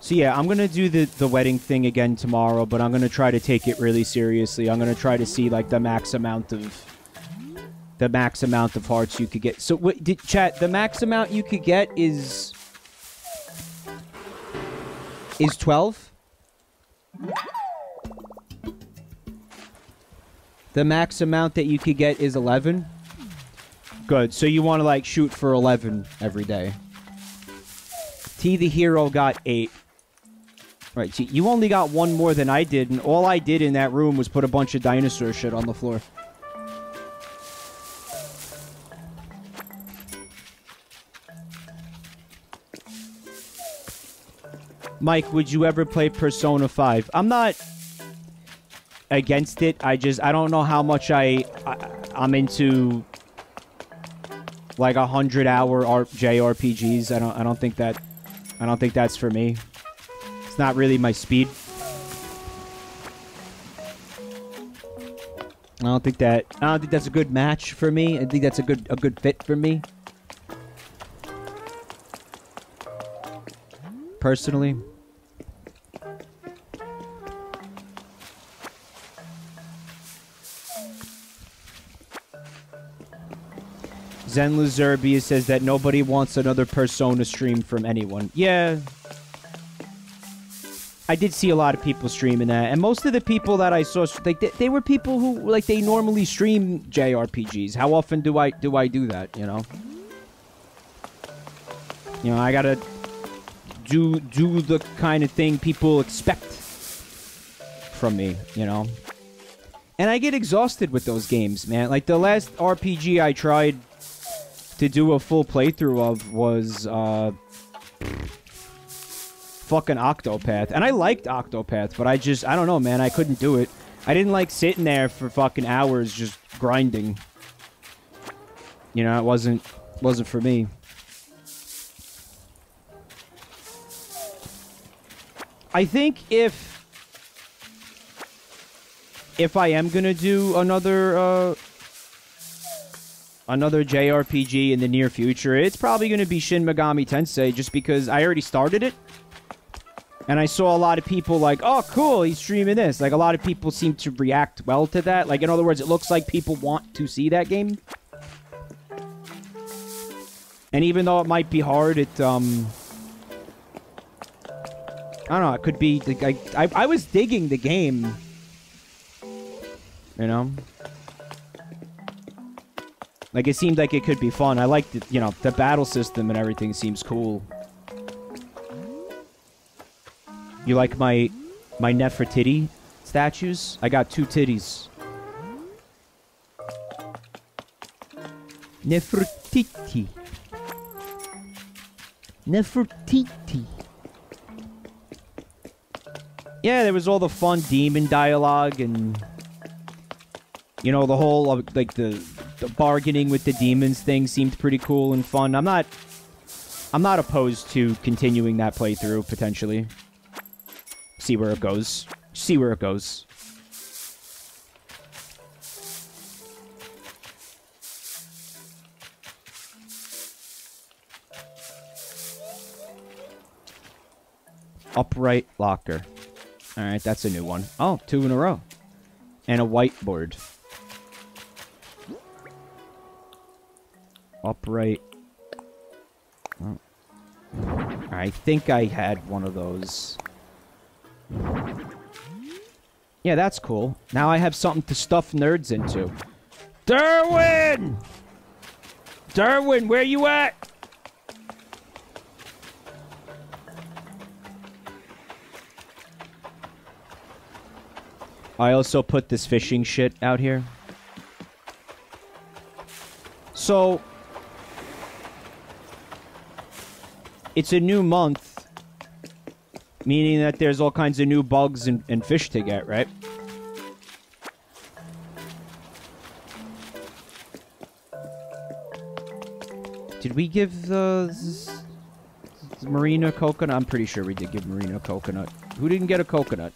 So yeah, I'm gonna do the wedding thing again tomorrow, but I'm gonna try to take it really seriously. I'm gonna try to see like the max amount of hearts you could get. So chat, the max amount you could get is 12. The max amount that you could get is 11. Good. So you want to like shoot for 11 every day. T the Hero got 8. Right, see, you only got one more than I did, and all I did in that room was put a bunch of dinosaur shit on the floor. Mike, would you ever play Persona 5? I'm not against it. I don't know how much I'm into like 100-hour JRPGs. I don't think that's for me. It's not really my speed. I don't think that's a good match for me. I think that's a good fit for me. Personally. Zen Lazerbia says that nobody wants another Persona stream from anyone. Yeah. I did see a lot of people streaming that, and most of the people that I saw, like, they were people who, like, they normally stream JRPGs. How often do I do that, you know? You know, I gotta do the kind of thing people expect from me, you know? And I get exhausted with those games, man. Like, the last RPG I tried to do a full playthrough of was, fucking Octopath. And I liked Octopath, but I don't know, man. I couldn't do it. I didn't like sitting there for fucking hours just grinding. You know, it wasn't for me. I think if I am gonna do another JRPG in the near future, it's probably gonna be Shin Megami Tensei, just because I already started it. And I saw a lot of people like, oh, cool, he's streaming this. Like, a lot of people seem to react well to that. Like, in other words, it looks like people want to see that game. And even though it might be hard, it, I don't know, it could be, like, I was digging the game. You know? Like, it seemed like it could be fun. I liked it, you know, the battle system and everything seems cool. You like my Nefertiti statues? I got 2 titties. Nefertiti. Nefertiti. Yeah, there was all the fun demon dialogue and, you know, the whole, like, the bargaining with the demons thing seemed pretty cool and fun. I'm not opposed to continuing that playthrough, potentially. See where it goes. See where it goes. Upright locker. Alright, that's a new one. Oh, 2 in a row. And a whiteboard. Upright. Oh. I think I had one of those. Yeah, that's cool. Now I have something to stuff nerds into. Derwin! Derwin, where you at? I also put this fishing shit out here. So, it's a new month. Meaning that there's all kinds of new bugs and fish to get, right? Did we give the Marina coconut? I'm pretty sure we did give Marina coconut. Who didn't get a coconut?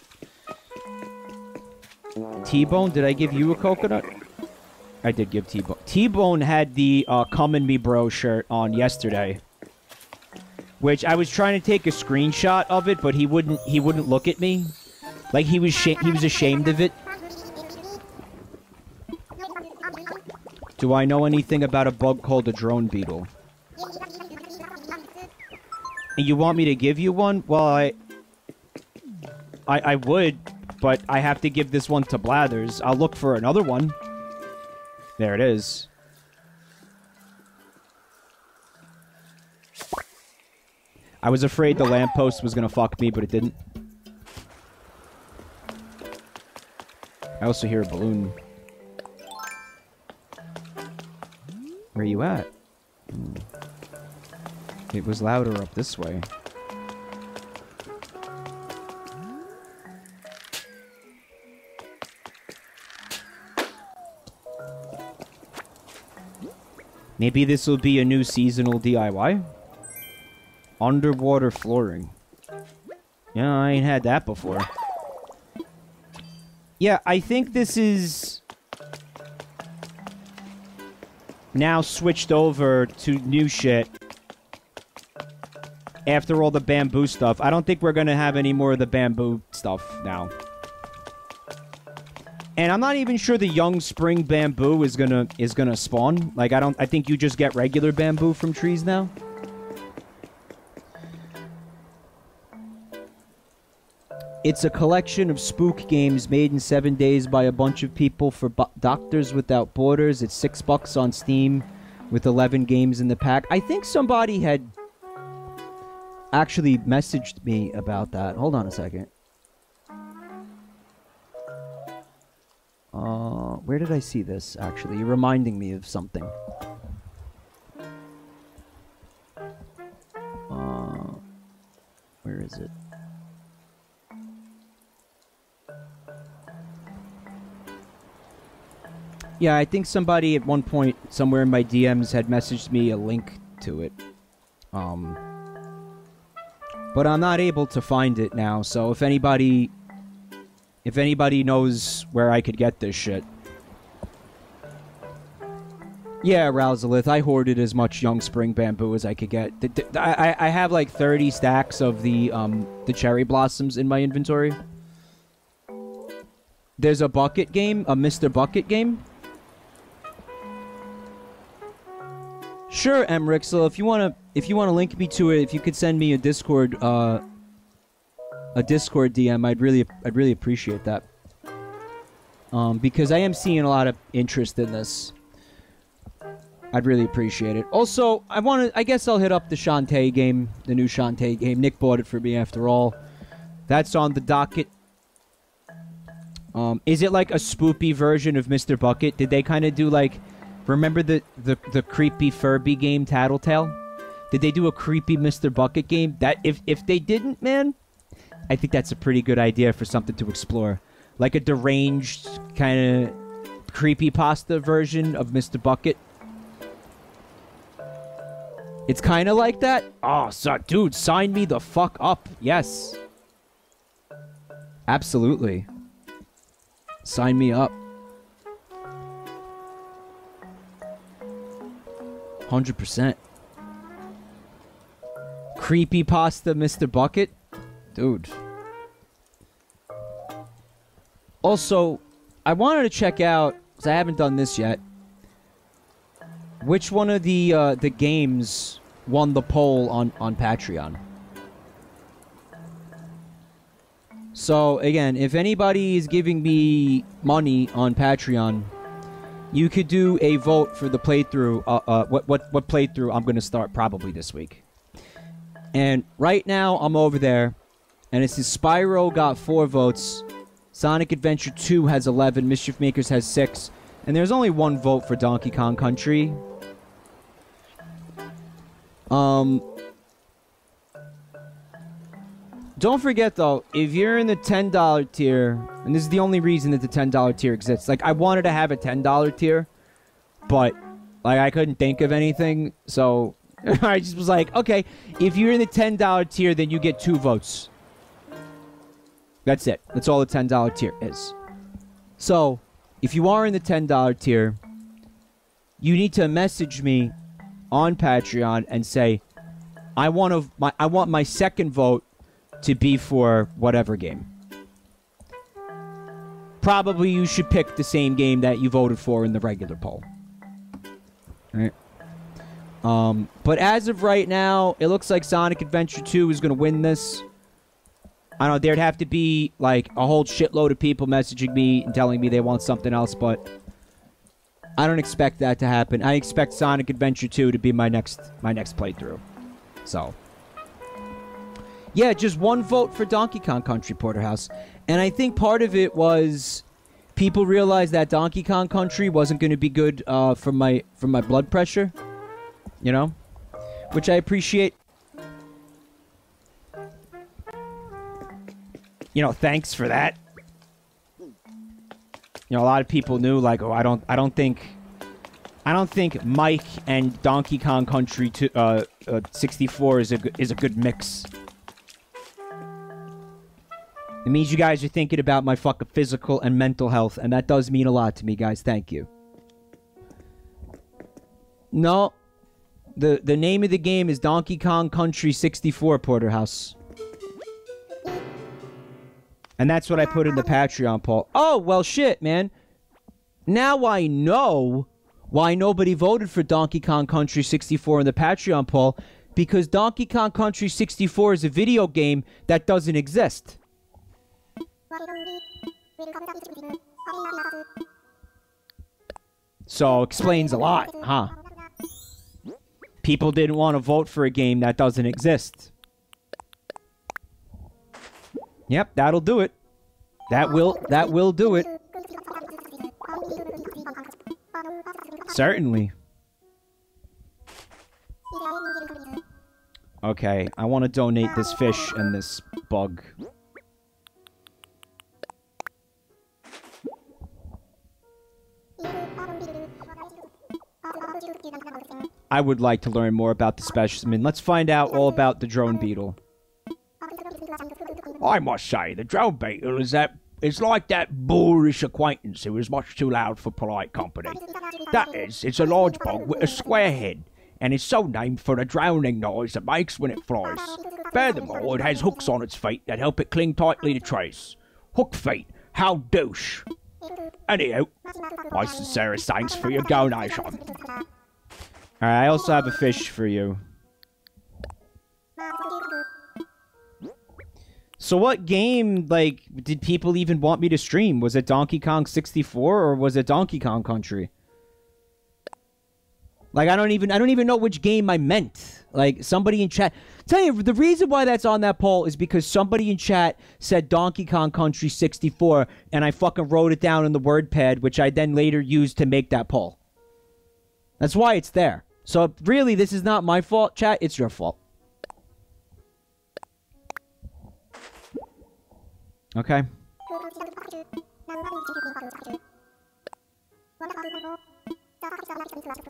T-Bone, did I give you a coconut? I did give T-Bone. T-Bone had the Come and Me Bro shirt on yesterday. Which I was trying to take a screenshot of it, but he wouldn't look at me. Like he was ashamed of it. Do I know anything about a bug called a Drone Beetle? And you want me to give you one? Well, I would, but I have to give this one to Blathers. I'll look for another one. There it is. I was afraid the lamppost was gonna fuck me, but it didn't. I also hear a balloon. Where you at? It was louder up this way. Maybe this will be a new seasonal DIY? Underwater flooring. Yeah, I ain't had that before. Yeah, I think this is now switched over to new shit. After all the bamboo stuff. I don't think we're gonna have any more of the bamboo stuff now. And I'm not even sure the young spring bamboo is gonna spawn. Like, I think you just get regular bamboo from trees now. It's a collection of spook games made in 7 days by a bunch of people for Doctors Without Borders. It's $6 on Steam with 11 games in the pack. I think somebody had actually messaged me about that. Hold on a second. Where did I see this, actually? You're reminding me of something. Where is it? Yeah, I think somebody at one point somewhere in my DMs had messaged me a link to it. But I'm not able to find it now, so if anybody knows where I could get this shit. Yeah, Rousalith, I hoarded as much Young Spring Bamboo as I could get. I have like 30 stacks of the cherry blossoms in my inventory. There's a bucket game, a Mr. Bucket game. Sure, Emrixel, if you wanna link me to it, if you could send me a Discord DM, I'd really appreciate that. Because I am seeing a lot of interest in this. I'd really appreciate it. Also, I guess I'll hit up the Shantae game, the new Shantae game. Nick bought it for me after all. That's on the docket. Is it like a spoopy version of Mr. Bucket? Did they kind of do like, remember the creepy Furby game Tattletale? Did they do a creepy Mr. Bucket game? That if they didn't, man, I think that's a pretty good idea for something to explore. Like a deranged kind of creepypasta version of Mr. Bucket. It's kind of like that? Oh, so, dude, sign me the fuck up. Yes. Absolutely. Sign me up. 100%. Creepypasta Mr. Bucket? Dude. Also, I wanted to check out, because I haven't done this yet, which one of the games won the poll on Patreon. So, again, if anybody is giving me money on Patreon, you could do a vote for the playthrough, what playthrough I'm going to start probably this week. And right now, I'm over there, and it says Spyro got 4 votes, Sonic Adventure 2 has 11, Mischief Makers has 6, and there's only 1 vote for Donkey Kong Country. Don't forget, though, if you're in the $10 tier, and this is the only reason that the $10 tier exists. Like, I wanted to have a $10 tier, but, like, I couldn't think of anything, so I just was like, okay, if you're in the $10 tier, then you get 2 votes. That's it. That's all the $10 tier is. So, if you are in the $10 tier, you need to message me on Patreon and say, I want my second vote to be for whatever game. Probably you should pick the same game that you voted for in the regular poll. Alright. But as of right now, it looks like Sonic Adventure 2 is going to win this. I don't know, there'd have to be, like, a whole shitload of people messaging me and telling me they want something else, but I don't expect that to happen. I expect Sonic Adventure 2 to be my next playthrough. So, yeah, just 1 vote for Donkey Kong Country, Porterhouse. And I think part of it was people realized that Donkey Kong Country wasn't going to be good for my blood pressure. You know? Which I appreciate. You know, thanks for that. You know, a lot of people knew, like, oh, I don't think Mike and Donkey Kong Country 64 is a good mix. It means you guys are thinking about my fucking physical and mental health, and that does mean a lot to me, guys. Thank you. No, the name of the game is Donkey Kong Country 64, Porterhouse. And that's what I put in the Patreon poll. Oh, well, shit, man. Now I know why nobody voted for Donkey Kong Country 64 in the Patreon poll. Because Donkey Kong Country 64 is a video game that doesn't exist. So, explains a lot, huh? People didn't want to vote for a game that doesn't exist. Yep, that'll do it. That will do it. Certainly. Okay, I want to donate this fish and this bug. I would like to learn more about the specimen. Let's find out all about the Drone Beetle. I must say, the Drone Beetle is like that boorish acquaintance who is much too loud for polite company. That is, it's a large bug with a square head, and it's so named for the drowning noise it makes when it flies. Furthermore, it has hooks on its feet that help it cling tightly to trace. Hook feet, how douche. Anywho, my sincerest thanks for your donation. Alright, I also have a fish for you. So what game, like, did people even want me to stream? Was it Donkey Kong 64 or was it Donkey Kong Country? Like, I don't even know which game I meant. Like, somebody in chat... Tell you, the reason why that's on that poll is because somebody in chat said Donkey Kong Country 64, and I fucking wrote it down in the WordPad, which I then later used to make that poll. That's why it's there. So, really, this is not my fault, chat. It's your fault. Okay.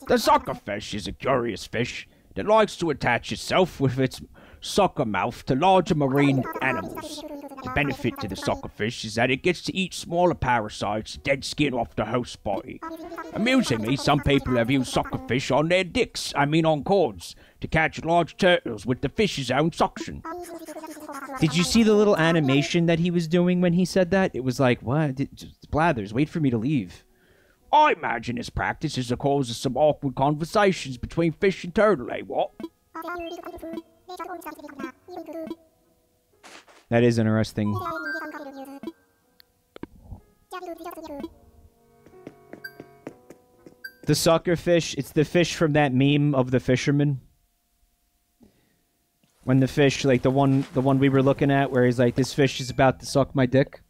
The suckerfish is a curious fish that likes to attach itself with its sucker mouth to larger marine animals. The benefit to the suckerfish is that it gets to eat smaller parasites, dead skin off the host body. Amusingly, some people have used suckerfish on their dicks, on cords, to catch large turtles with the fish's own suction. Did you see the little animation that he was doing when he said that? It was like, what? Blathers, wait for me to leave. I imagine this practice is the cause of some awkward conversations between fish and turtle, eh, what? That is interesting. The sucker fish, it's the fish from that meme of the fisherman. When the fish, like the one we were looking at, where he's like, this fish is about to suck my dick.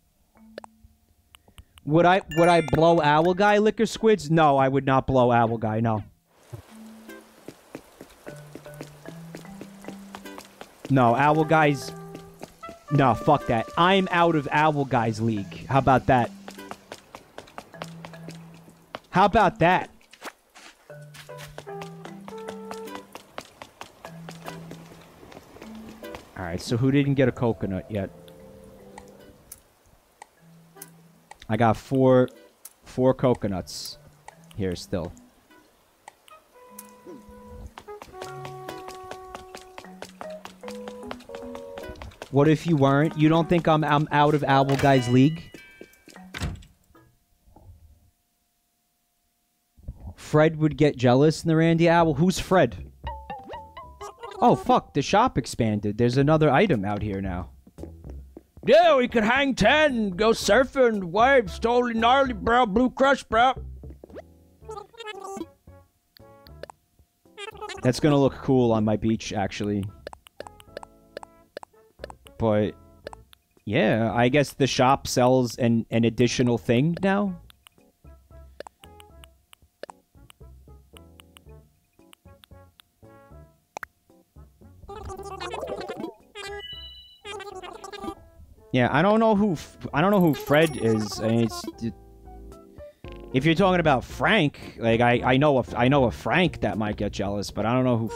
Would I blow Owl Guy liquor squids? No, I would not blow Owl Guy, no. No, Owl Guy's... No, fuck that. I'm out of Owl Guy's league. How about that? How about that? Alright, so who didn't get a coconut yet? I got four coconuts here still. What if you weren't? You don't think I'm out of Owl Guy's league? Fred would get jealous in the Randy Owl. Who's Fred? Oh, fuck. The shop expanded. There's another item out here now. Yeah, we could hang 10, go surfing, waves, totally gnarly, bro. Blue crush, bro. That's gonna look cool on my beach, actually. But, yeah, I guess the shop sells an additional thing now. Yeah, I don't know who Fred is. I mean, if you're talking about Frank, like I know a Frank that might get jealous, but I don't know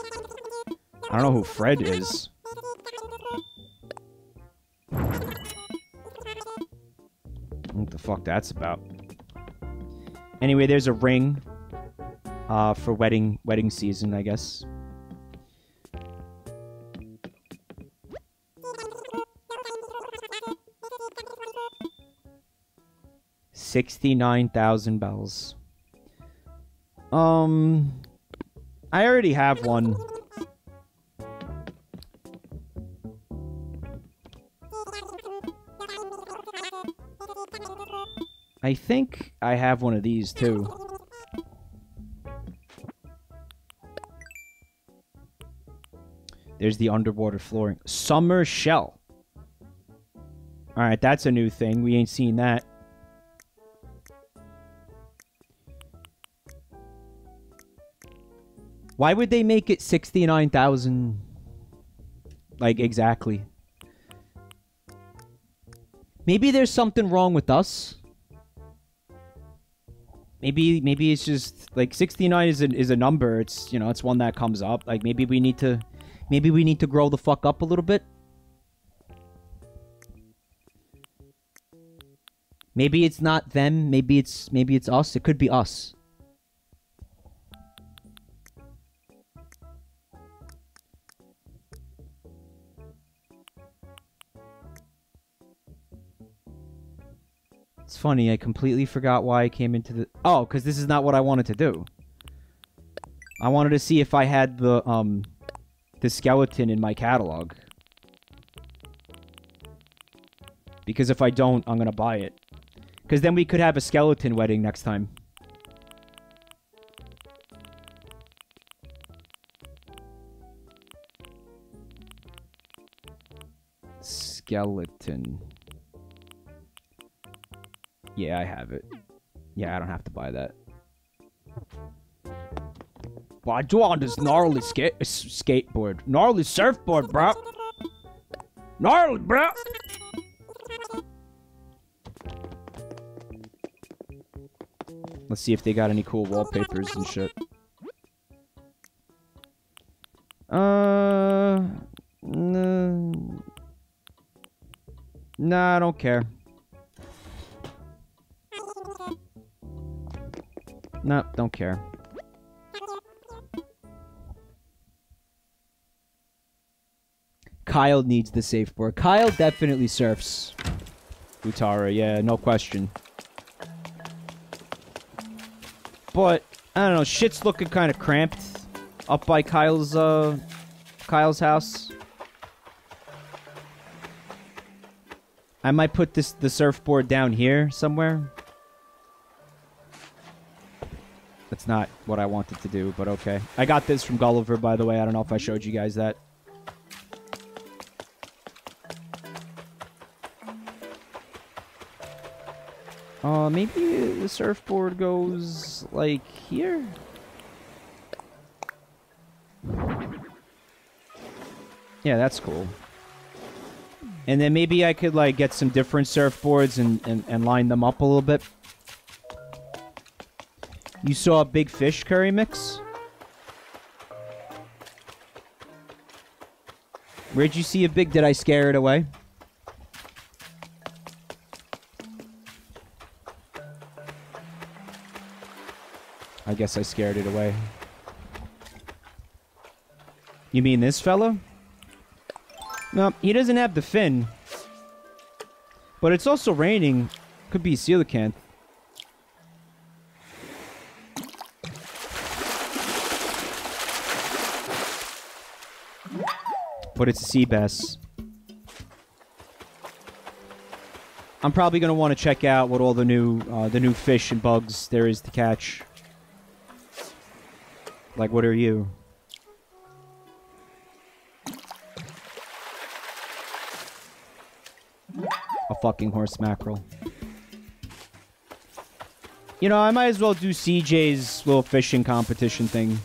who Fred is. What the fuck that's about? Anyway, there's a ring for wedding season, I guess. $69,000 bells. I already have one. I think I have one of these, too. There's the underwater flooring. Summer shell. Alright, that's a new thing. We ain't seen that. Why would they make it 69,000? Like, exactly. Maybe there's something wrong with us. Maybe it's just like 69 is a number. It's, you know, it's one that comes up. Like maybe we need to grow the fuck up a little bit. Maybe it's not them. Maybe it's us. It could be us. It's funny, I completely forgot why I came into the... Oh, because this is not what I wanted to do. I wanted to see if I had the skeleton in my catalog. Because if I don't, I'm gonna buy it. Because then we could have a skeleton wedding next time. Skeleton. Yeah, I have it. Yeah, I don't have to buy that. Well, I do on this gnarly skateboard. Gnarly surfboard, bro. Gnarly, bro. Let's see if they got any cool wallpapers and shit. Nah, I don't care. No, don't care. Kyle needs the surfboard. Kyle definitely surfs. Utara, yeah, no question. But, I don't know, shit's looking kind of cramped up by Kyle's house. I might put the surfboard down here somewhere. That's not what I wanted to do, but okay. I got this from Gulliver, by the way. I don't know if I showed you guys that. Maybe the surfboard goes, like, here? Yeah, that's cool. And then maybe I could, like, get some different surfboards and line them up a little bit. You saw a big fish curry mix? Where'd you see a big... Did I scare it away? I guess I scared it away. You mean this fella? No, he doesn't have the fin. But it's also raining. Could be coelacanth. But it's a sea bass. I'm probably gonna want to check out what all the new fish and bugs there is to catch. Like, what are you? A fucking horse mackerel. You know, I might as well do CJ's little fishing competition thing.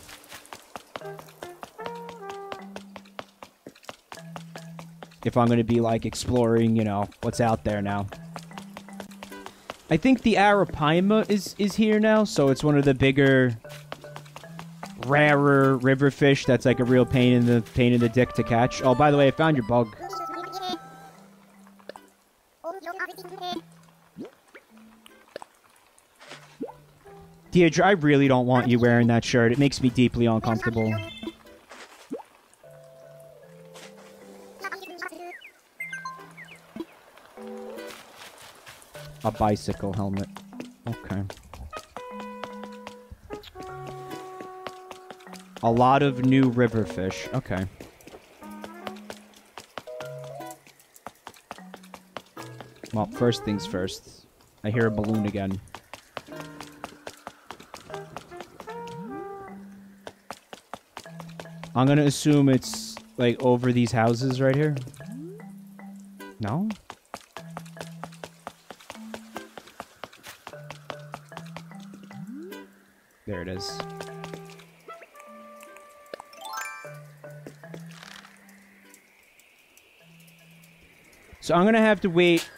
If I'm going to be, like, exploring, you know, what's out there now. I think the Arapaima is here now, so it's one of the bigger, rarer river fish that's, like, a real pain in the dick to catch. Oh, by the way, I found your bug. Deirdre, I really don't want you wearing that shirt. It makes me deeply uncomfortable. A bicycle helmet. Okay. A lot of new river fish. Okay. Well, first things first. I hear a balloon again. I'm gonna assume it's, like, over these houses right here. No? There it is. So I'm gonna have to wait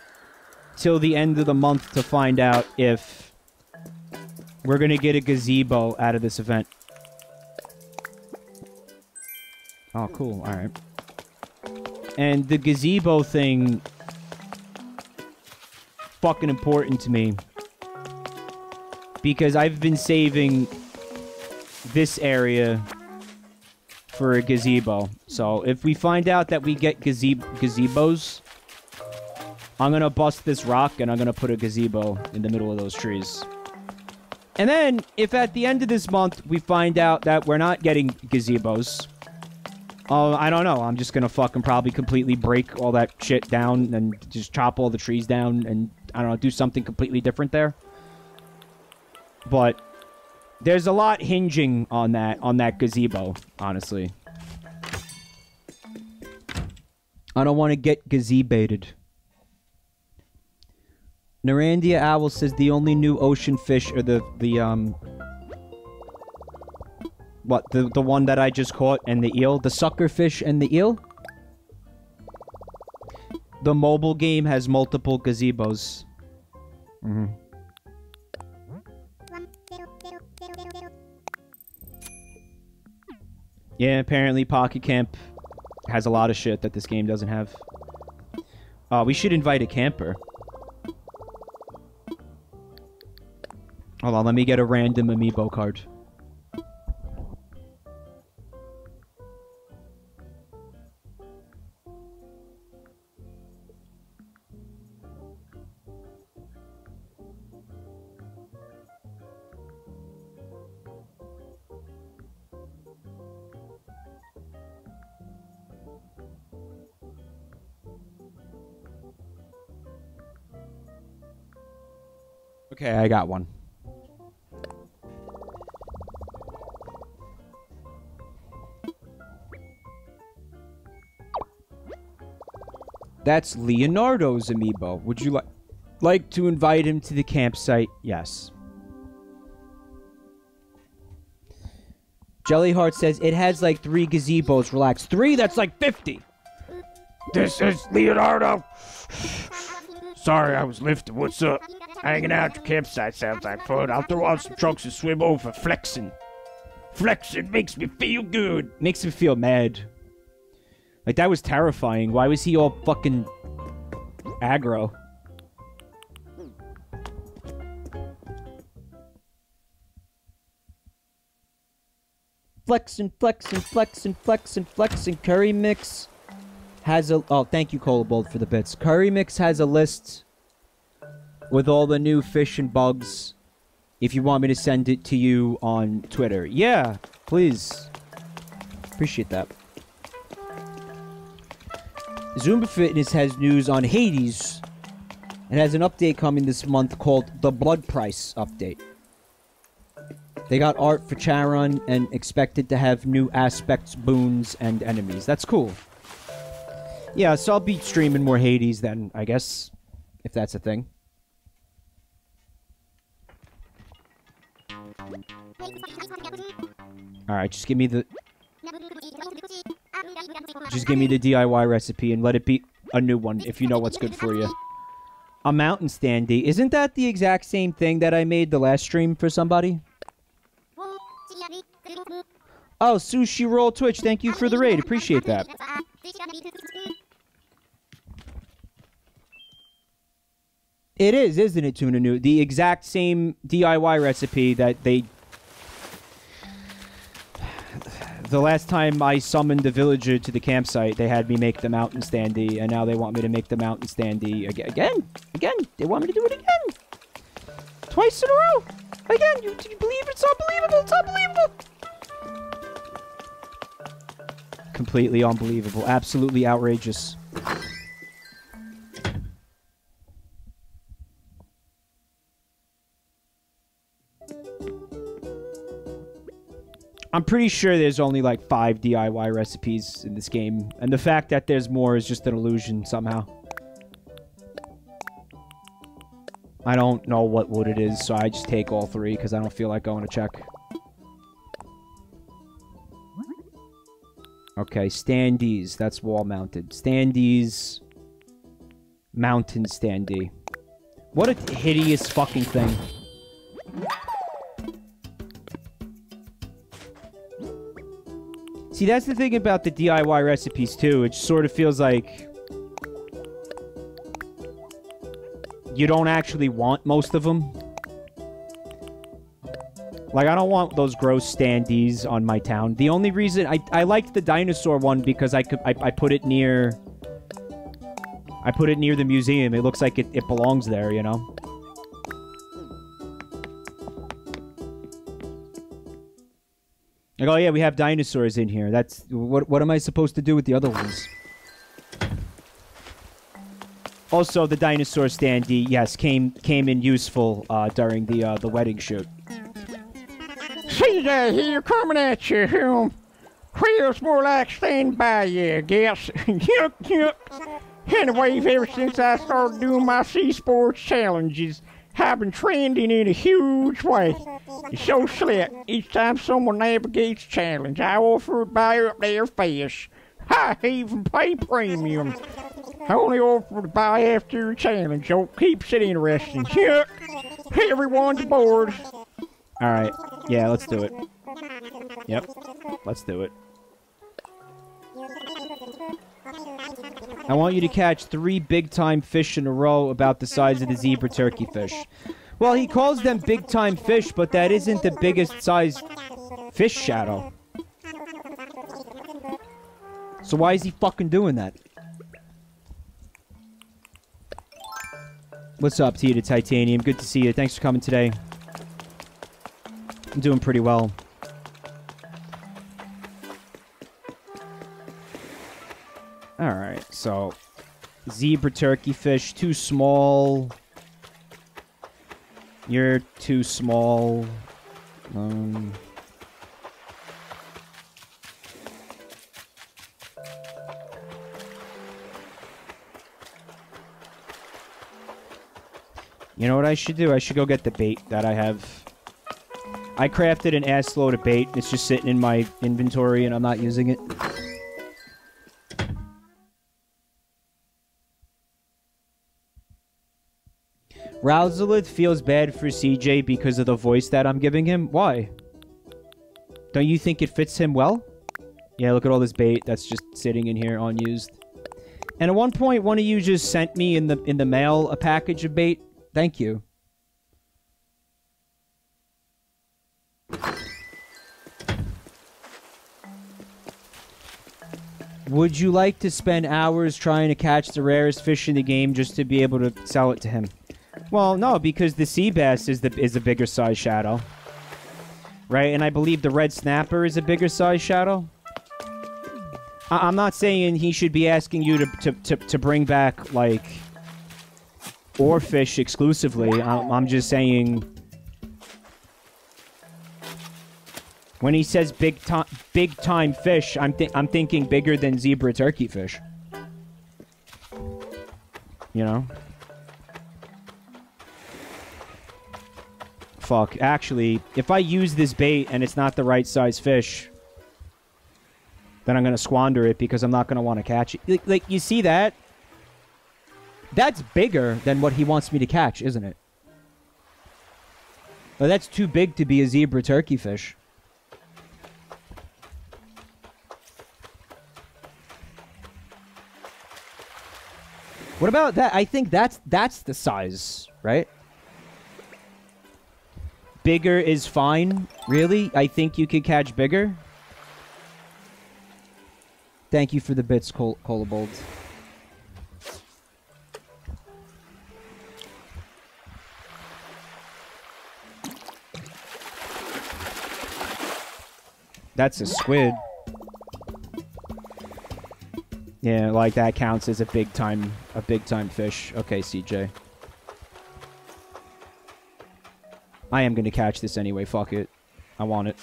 till the end of the month to find out if we're gonna get a gazebo out of this event. Oh, cool. Alright. And the gazebo thing... fucking important to me. Because I've been saving this area for a gazebo. So, if we find out that we get gazebos... I'm gonna bust this rock and I'm gonna put a gazebo in the middle of those trees. And then, if at the end of this month we find out that we're not getting gazebos... I don't know. I'm just gonna fucking probably completely break all that shit down and just chop all the trees down and, I don't know, do something completely different there. But there's a lot hinging on that gazebo, honestly. I don't want to get gazeboed. Narandia Owl says the only new ocean fish are the what, the one that I just caught and the eel? The sucker fish and the eel? The mobile game has multiple gazebos. Mm-hmm. Yeah, apparently Pocket Camp has a lot of shit that this game doesn't have. We should invite a camper. Hold on, let me get a random amiibo card. Okay, I got one. That's Leonardo's amiibo. Would you like to invite him to the campsite? Yes. Jellyheart says it has like 3 gazebos. Relax. 3? That's like 50. This is Leonardo. Sorry, I was lifting. What's up? Hanging out at the campsite sounds like fun. I'll throw on some trunks and swim over. Flexing. Flexing makes me feel good. Makes me feel mad. Like, that was terrifying. Why was he all fucking aggro? Flexing, flexing, flexing, flexing, flexing. Curry Mix has a... Oh, thank you, Colabold, for the bits. Curry Mix has a list with all the new fish and bugs. If you want me to send it to you on Twitter. Yeah, please. Appreciate that. Zumba Fitness has news on Hades. It has an update coming this month called the Blood Price Update. They got art for Charon and expected to have new aspects, boons, and enemies. That's cool. Yeah, so I'll be streaming more Hades then, I guess. If that's a thing. Alright, just give me the... Just give me the DIY recipe and let it be a new one if you know what's good for you. A mountain standee. Isn't that the exact same thing that I made the last stream for somebody? Oh, Sushi Roll Twitch, thank you for the raid. Appreciate that. It is, isn't it, Tuna New? The exact same DIY recipe that they... The last time I summoned the villager to the campsite, they had me make the mountain standee, and now they want me to make the mountain standee again. They want me to do it again. Twice in a row. Again, do you believe it? It's unbelievable. It's unbelievable. Completely unbelievable. Absolutely outrageous. I'm pretty sure there's only like 5 DIY recipes in this game, and the fact that there's more is just an illusion somehow. I don't know what wood it is, so I just take all 3 because I don't feel like going to check. Okay, standees. That's wall-mounted. Standees. Mountain standee. What a hideous fucking thing. See, that's the thing about the DIY recipes, too. It sort of feels like you don't actually want most of them. Like, I don't want those gross standees on my town. The only reason... I liked the dinosaur one because I put it near... I put it near the museum. It looks like it belongs there, you know? Like, oh yeah, we have dinosaurs in here. That's... What am I supposed to do with the other ones? Also, the dinosaur standee, yes, came in useful during the wedding shoot. See that here coming at you. Feels more like standing by you, I guess. Yuck, yuck. Anyway, ever since I started doing my sea sports challenges, I've been trending in a huge way. It's so slick. Each time someone navigates a challenge, I offer to buy up their fish. I even pay premium. I only offer to buy after a challenge, so it keeps it interesting. Yuck. Everyone's aboard. Alright. Yeah, let's do it. Yep. Let's do it. I want you to catch 3 big-time fish in a row about the size of the zebra turkey fish. Well, he calls them big-time fish, but that isn't the biggest size fish, Shadow. So why is he fucking doing that? What's up to you, to Titanium? Good to see you. Thanks for coming today. I'm doing pretty well. Alright, so... Zebra turkey fish, too small. You're too small. You know what I should do? I should go get the bait that I have. I crafted an ass load of bait. It's just sitting in my inventory and I'm not using it. Rousalith feels bad for CJ because of the voice that I'm giving him. Why? Don't you think it fits him well? Yeah, look at all this bait that's just sitting in here unused. And at one point, one of you just sent me in the mail a package of bait. Thank you. Would you like to spend hours trying to catch the rarest fish in the game just to be able to sell it to him? Well, no, because the sea bass is a bigger size Shadow. Right? And I believe the red snapper is a bigger size Shadow. I'm not saying he should be asking you to bring back, like, oarfish exclusively. I'm just saying... When he says big time fish, I'm thinking bigger than zebra turkey fish. You know? Fuck, actually, if I use this bait and it's not the right size fish, then I'm gonna squander it because I'm not gonna want to catch it. Like, you see that? That's bigger than what he wants me to catch, isn't it? But that's too big to be a zebra turkey fish. What about that? I think that's the size, right? Bigger is fine. Really? I think you could catch bigger. Thank you for the bits, Colabold. That's a squid. Yeah, like that counts as a big time fish. Okay, CJ. I am gonna catch this anyway, fuck it. I want it.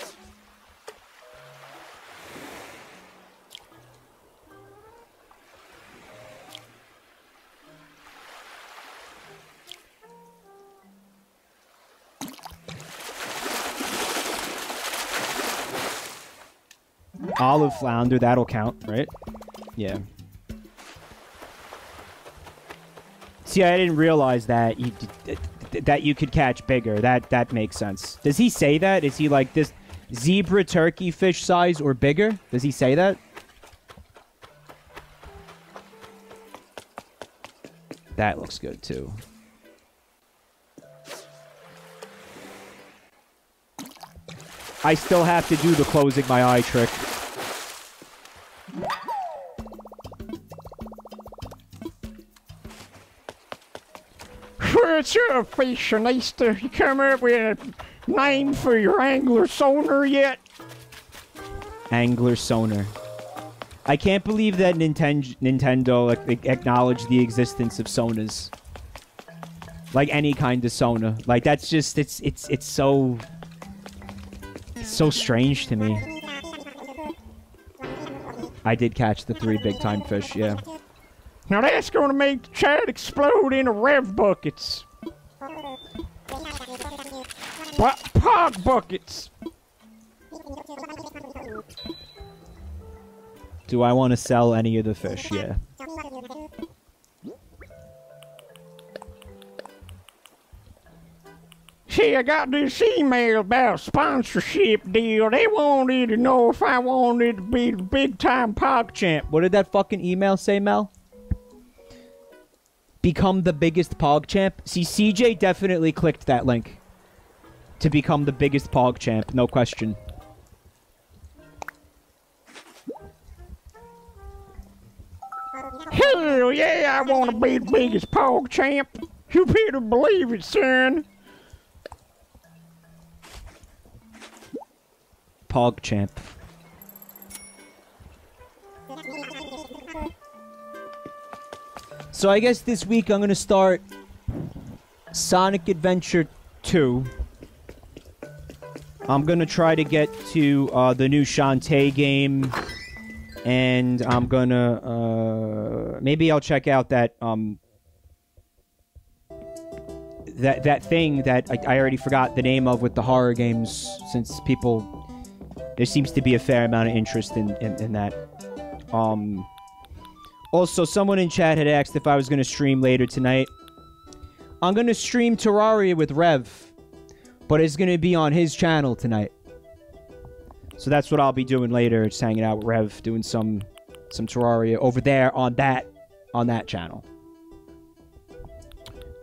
Olive flounder, that'll count, right? Yeah. See, I didn't realize that you could catch bigger. That makes sense. Does he say that? Is he like this zebra turkey fish size or bigger? Does he say that? That looks good too. I still have to do the closing my eye trick. What's up, fashionista? You come up with a name for your angler sonar yet? Angler sonar. I can't believe that Nintendo acknowledged the existence of sonars. Like any kind of sonar. Like that's just it's so strange to me. I did catch the 3 big time fish, yeah. Now that's gonna make the chat explode into rev buckets. Pog buckets. Do I want to sell any of the fish? Yeah. See, I got this email about sponsorship deal. They wanted to know if I wanted to be the big time pog champ. What did that fucking email say, Mel? Become the biggest pog champ? See, CJ definitely clicked that link. To become the biggest pog champ, no question. Hell yeah, I want to be the biggest pog champ. You better believe it, son. Pog champ. So I guess this week I'm gonna start Sonic Adventure 2. I'm gonna try to get to the new Shantae game, and I'm gonna maybe I'll check out that that thing that I already forgot the name of with the horror games, since there seems to be a fair amount of interest in that. Also, someone in chat had asked if I was going to stream later tonight. I'm going to stream Terraria with Rev, but it's going to be on his channel tonight. So that's what I'll be doing later, just hanging out with Rev, doing some Terraria over there on that channel.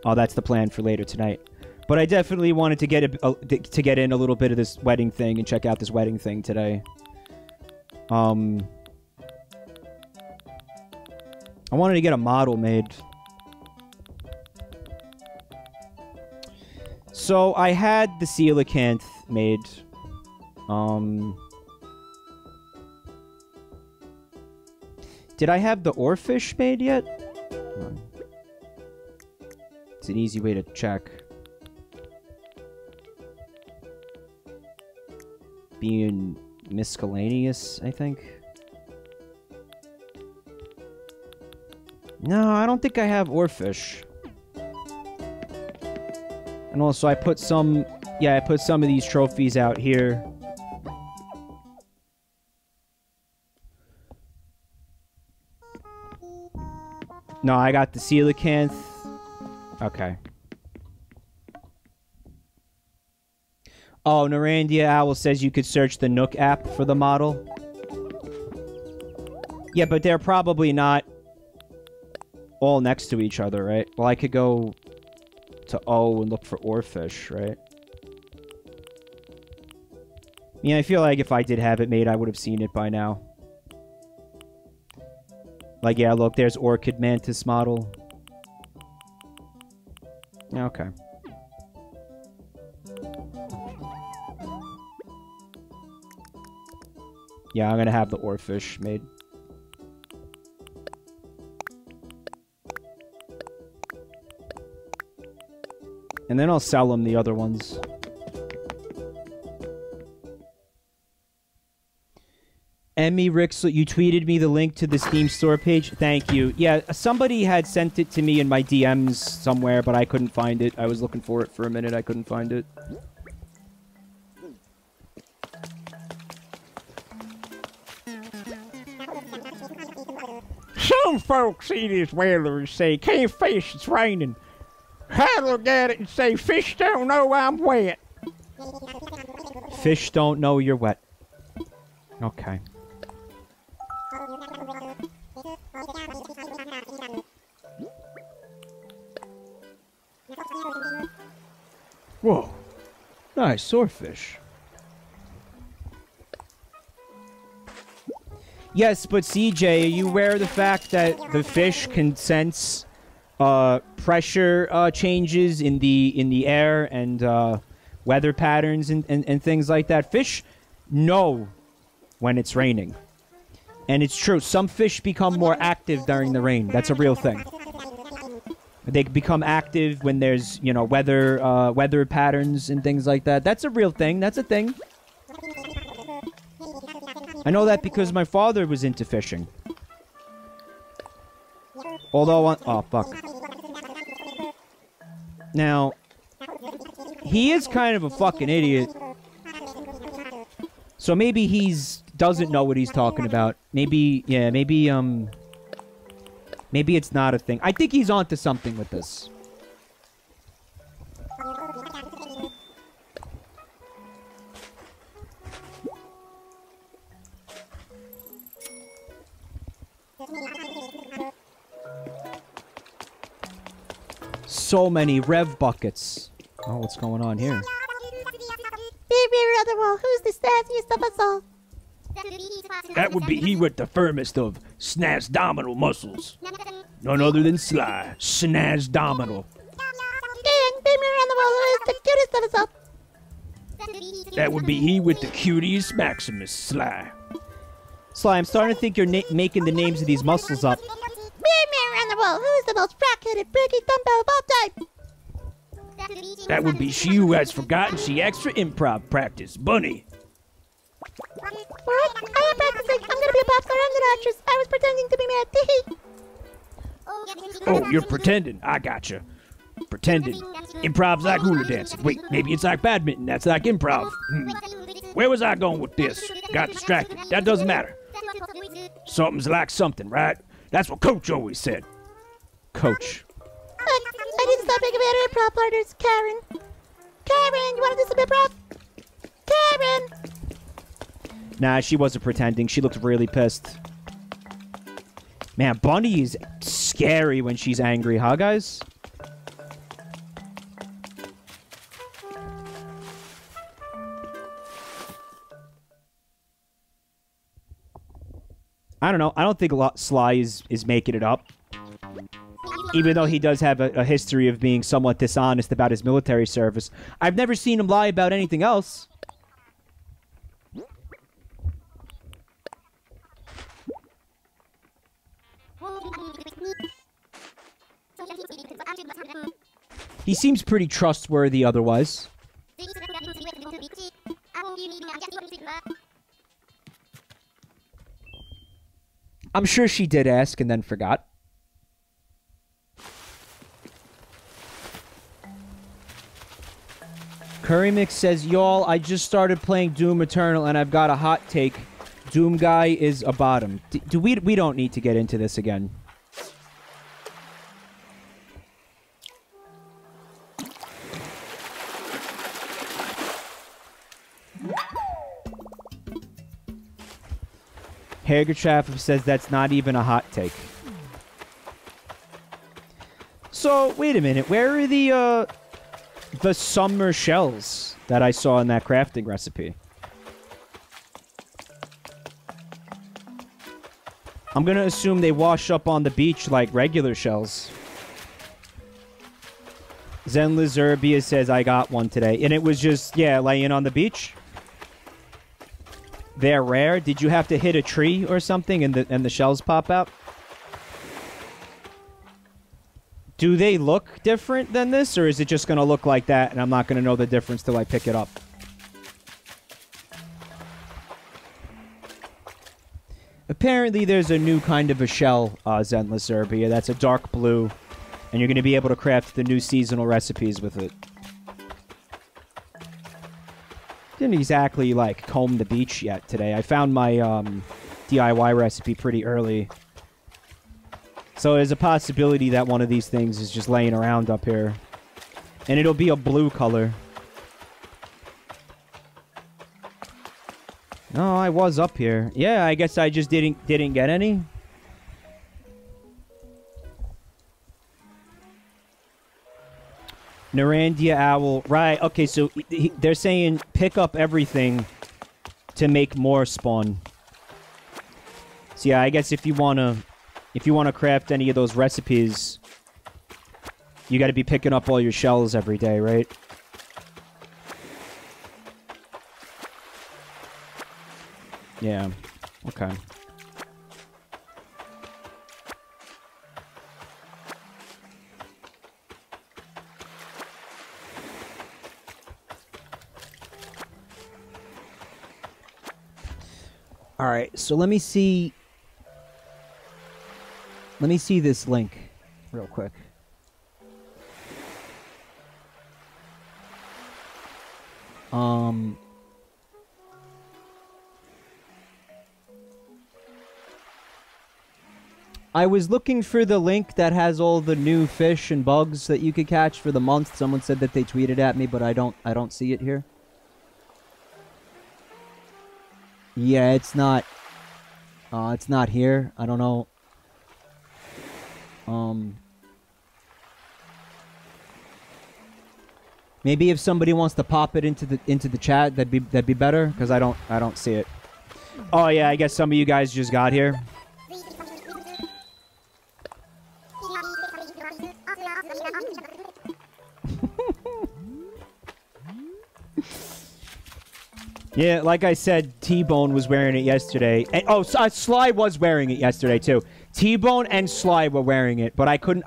Oh, that's the plan for later tonight. But I definitely wanted to get in a little bit of this wedding thing and check out this wedding thing today. I wanted to get a model made. So I had the coelacanth made. Did I have the oarfish made yet? It's an easy way to check. Being miscellaneous, I think. No, I don't think I have oarfish. And also I put some of these trophies out here. No, I got the coelacanth. Okay. Oh, Narandia Owl says you could search the Nook app for the model. Yeah, but they're probably not all next to each other, right? Well, I could go to O and look for oarfish, right? Yeah, I feel like if I did have it made, I would have seen it by now. Like, yeah, look, there's Orchid Mantis model. Okay. Yeah, I'm gonna have the oarfish made. And then I'll sell them the other ones. Emmy Rixel, you tweeted me the link to the Steam store page. Thank you. Yeah, somebody had sent it to me in my DMs somewhere, but I couldn't find it. I was looking for it for a minute. I couldn't find it. Some folks see this weather and say, can't fish, it's raining. I look at it and say, fish don't know I'm wet. Fish don't know you're wet. Okay. Whoa. Nice swordfish. Yes, but CJ, are you aware of the fact that the fish can sense pressure changes in the air and weather patterns and things like that? Fish know when it's raining. And it's true, some fish become more active during the rain. That's a real thing. They become active when there's, you know, weather patterns and things like that. That's a real thing. That's a thing. I know that because my father was into fishing. Although, oh, fuck. Now, he is kind of a fucking idiot. So maybe doesn't know what he's talking about. Maybe, yeah, maybe it's not a thing. I think he's onto something with this. So many rev buckets. Oh, what's going on here? Baby on the wall, who's the snazziest of us all? That would be he with the firmest of snazdominal muscles. None other than Sly, snazdominal. And baby on the wall, who is the cutest of us all? That would be he with the cuties Maximus, Sly. Sly, I'm starting to think you're making the names of these muscles up. Baby on the wall, who is the most rock-headed, bricky dumbbell of all time? That would be she who has forgotten she extra improv practice, Bunny. What? I am practicing. I'm gonna be a pop star and an actress. I was pretending to be mad. Oh, you're pretending. I gotcha. Pretending. Improv's like hula dancing. Wait, maybe it's like badminton. That's like improv. Where was I going with this? Got distracted. That doesn't matter. Something's like something, right? That's what Coach always said. Coach. I need to stop making bad improv partners. Karen. Karen, you want to do some improv? Karen! Nah, she wasn't pretending. She looked really pissed. Man, Bunny is scary when she's angry, huh, guys? I don't know. I don't think Sly is making it up. Even though he does have a history of being somewhat dishonest about his military service. I've never seen him lie about anything else. He seems pretty trustworthy otherwise. I'm sure she did ask and then forgot. Curry Mix says, y'all, I just started playing Doom Eternal and I've got a hot take. Doom Guy is a bottom. We don't need to get into this again. Hagerchaff says that's not even a hot take. So, wait a minute. Where are the summer shells that I saw in that crafting recipe? I'm gonna assume they wash up on the beach like regular shells. Zen Lizerbia says I got one today. And it was just, yeah, laying on the beach. They're rare. Did you have to hit a tree or something and the shells pop out? Do they look different than this, or is it just going to look like that and I'm not going to know the difference till I pick it up? Apparently there's a new kind of a shell, Zenless Serbia. That's a dark blue, and you're going to be able to craft the new seasonal recipes with it. Didn't exactly, like, comb the beach yet today. I found my DIY recipe pretty early. So there's a possibility that one of these things is just laying around up here. And it'll be a blue color. No, I was up here. Yeah, I guess I just didn't get any. Narandia owl. Right, okay, so they're saying pick up everything to make more spawn. So yeah, I guess if you wanna craft any of those recipes, you gotta be picking up all your shells every day, right? Yeah. Okay. All right, so let me see this link real quick. I was looking for the link that has all the new fish and bugs that you could catch for the month. Someone said that they tweeted at me, but I don't see it here. Yeah, it's not here. I don't know. Maybe if somebody wants to pop it into the chat, that'd be better, because I don't see it. Oh yeah, I guess some of you guys just got here. Yeah, like I said, T-Bone was wearing it yesterday. And, oh, Sly was wearing it yesterday, too. T-Bone and Sly were wearing it, but I couldn't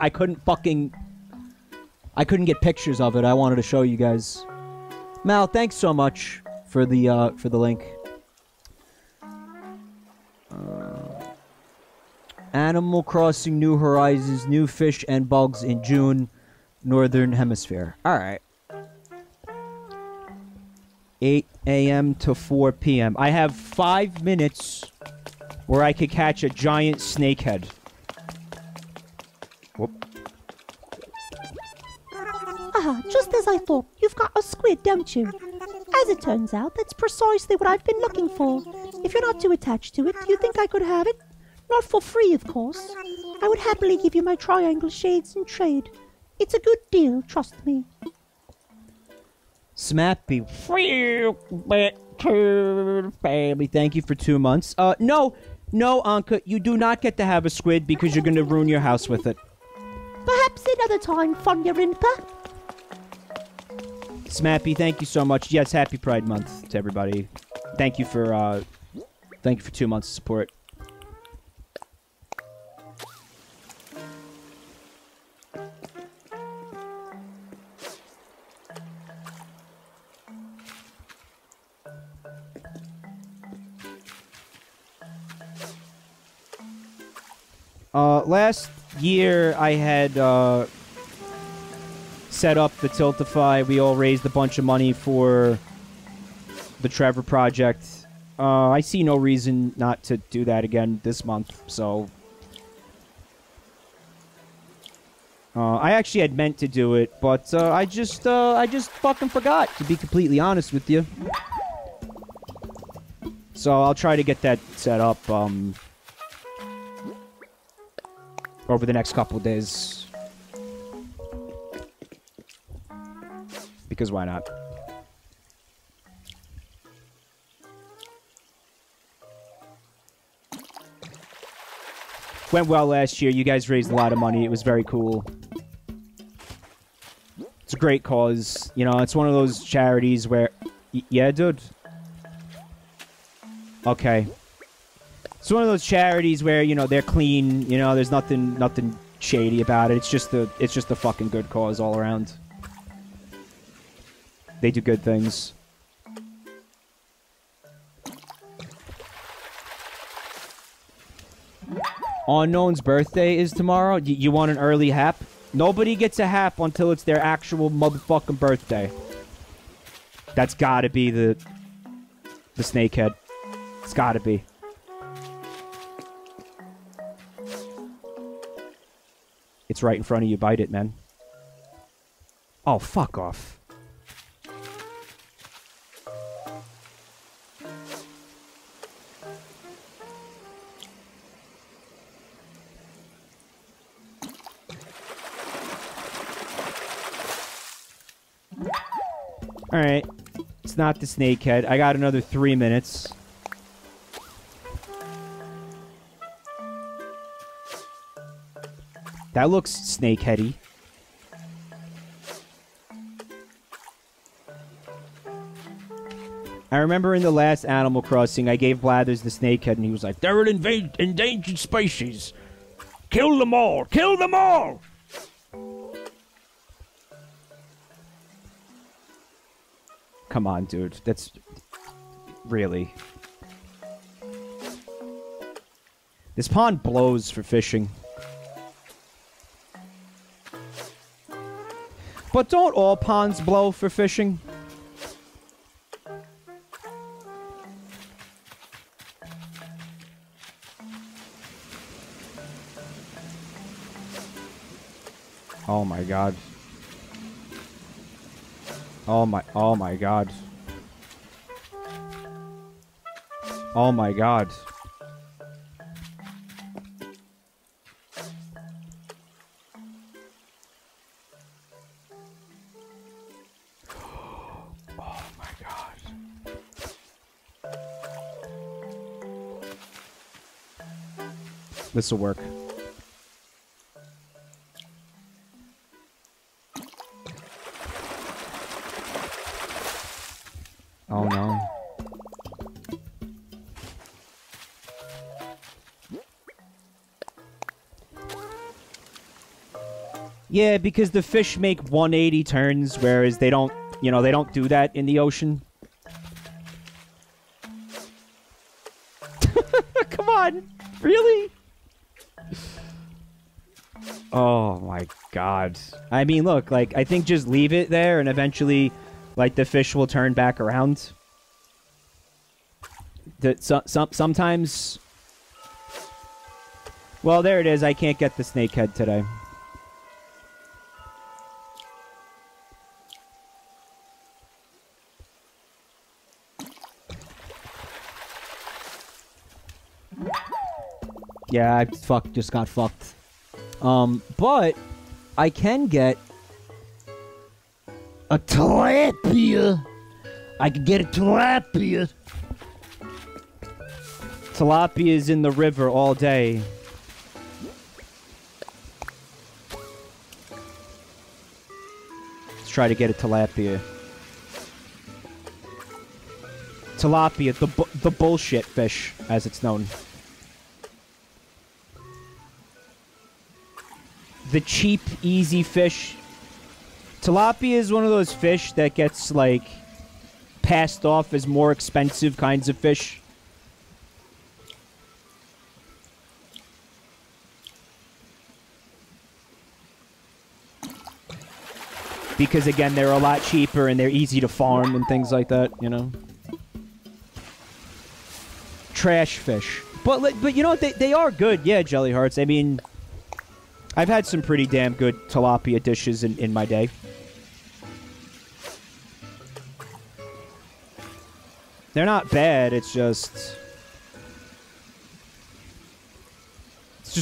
get pictures of it. I wanted to show you guys. Mal, thanks so much for the link. Animal Crossing New Horizons, new fish and bugs in June, Northern Hemisphere. Alright. 8 a.m. to 4 p.m. I have 5 minutes where I could catch a giant snakehead. Whoop. Ah, just as I thought. You've got a squid, don't you? As it turns out, that's precisely what I've been looking for. If you're not too attached to it, do you think I could have it? Not for free, of course. I would happily give you my triangle shades in trade. It's a good deal, trust me. Smappy. Family, thank you for 2 months. No, Anka, you do not get to have a squid because you're going to ruin your house with it. Perhaps another time, Fonyarinpa. Smappy, thank you so much. Yes, happy Pride Month to everybody. Thank you for 2 months of support. Last year I had set up the Tiltify. We all raised a bunch of money for the Trevor Project. I see no reason not to do that again this month, so... I actually had meant to do it, but I just fucking forgot, to be completely honest with you. So I'll try to get that set up, over the next couple of days. Because why not? Went well last year. You guys raised a lot of money. It was very cool. It's a great cause. You know, it's one of those charities where... yeah, dude? Okay. It's one of those charities where, you know, they're clean, you know, there's nothing shady about it. It's just a fucking good cause all around. They do good things. Unknown's birthday is tomorrow. You want an early hap? Nobody gets a hap until it's their actual motherfucking birthday. That's gotta be the snakehead. It's gotta be. It's right in front of you. Bite it, man. Oh, fuck off. Alright. It's not the snakehead. I got another 3 minutes. That looks snakeheady. I remember in the last Animal Crossing, I gave Blathers the snakehead, and he was like, "They're an endangered species. Kill them all! Kill them all!" Come on, dude. That's... Really. This pond blows for fishing. But don't all ponds blow for fishing? Oh my god. Oh my god. Oh my god. Oh my god. This'll work. Oh no. Yeah, because the fish make 180 turns, whereas they don't, you know, they don't do that in the ocean. Come on! Really? Oh my god. I mean, look, like, I think just leave it there and eventually, like, the fish will turn back around. Sometimes... Well, there it is. I can't get the snakehead today. Yeah, I just got fucked. But I can get a tilapia. I can get a tilapia. Tilapia is in the river all day. Let's try to get a tilapia. Tilapia, the bullshit fish, as it's known. The cheap, easy fish. Tilapia is one of those fish that gets, like, passed off as more expensive kinds of fish. Because, again, they're a lot cheaper and they're easy to farm and things like that, you know? Trash fish. But you know what? They are good. Yeah, Jelly Hearts. I mean... I've had some pretty damn good tilapia dishes in my day. They're not bad, it's just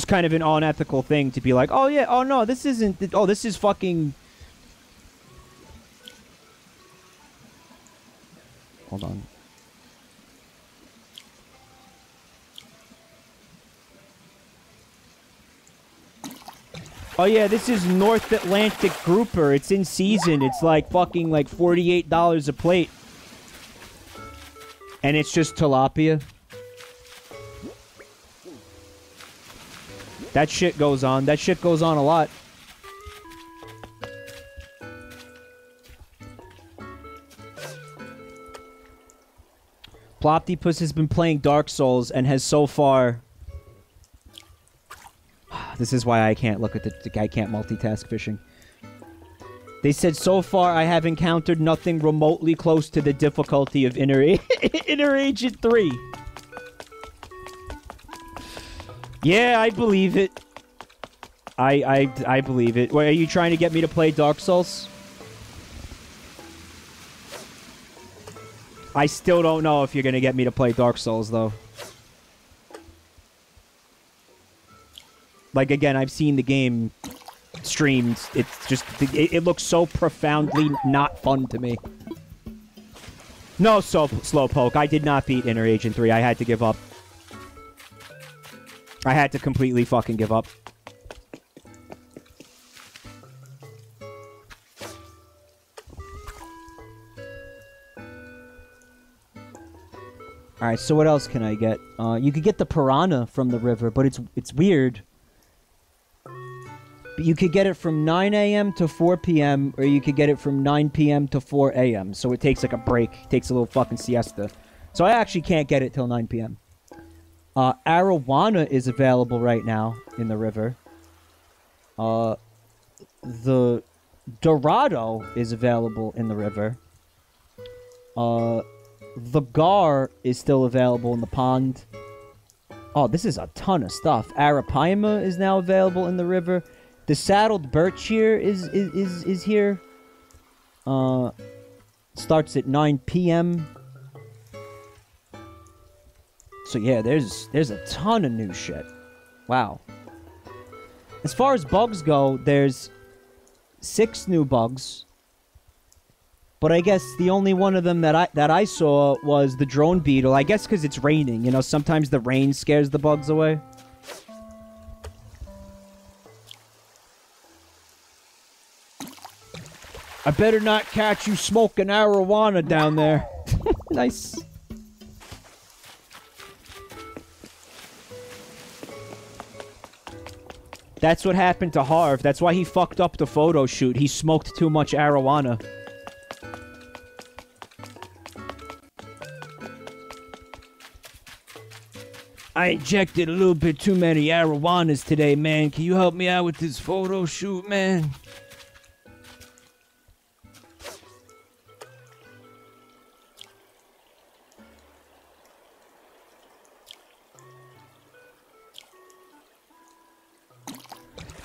kind of an unethical thing to be like, oh yeah, oh no, this isn't, oh, this is fucking... Hold on. Oh yeah, this is North Atlantic grouper. It's in season. It's like fucking like $48 a plate. And it's just tilapia. That shit goes on. That shit goes on a lot. Ploptypus has been playing Dark Souls and has so far... This is why I can't look at I can't multitask fishing. They said, so far I have encountered nothing remotely close to the difficulty of Inner Agent 3. Yeah, I believe it. I believe it. Wait, are you trying to get me to play Dark Souls? I still don't know if you're gonna get me to play Dark Souls, though. Like, again, I've seen the game streamed. It's just... It looks so profoundly not fun to me. No, Slowpoke. I did not beat Inner Agent 3. I had to give up. I had to completely fucking give up. Alright, so what else can I get? You could get the piranha from the river, but it's weird. But you could get it from 9 a.m. to 4 p.m., or you could get it from 9 p.m. to 4 a.m., so it takes like a break. It takes a little fucking siesta. So I actually can't get it till 9 p.m. Arowana is available right now in the river. The Dorado is available in the river. The Gar is still available in the pond. Oh, this is a ton of stuff. Arapaima is now available in the river. The Saddled Birch here is here. Starts at 9 p.m. So yeah, there's a ton of new shit. Wow. As far as bugs go, there's 6 new bugs. But I guess the only one of them that I saw was the Drone Beetle. I guess because it's raining, you know, sometimes the rain scares the bugs away. I better not catch you smoking arowana down there. Nice. That's what happened to Harv. That's why he fucked up the photo shoot. He smoked too much arowana. I injected a little bit too many arowanas today, man. Can you help me out with this photo shoot, man?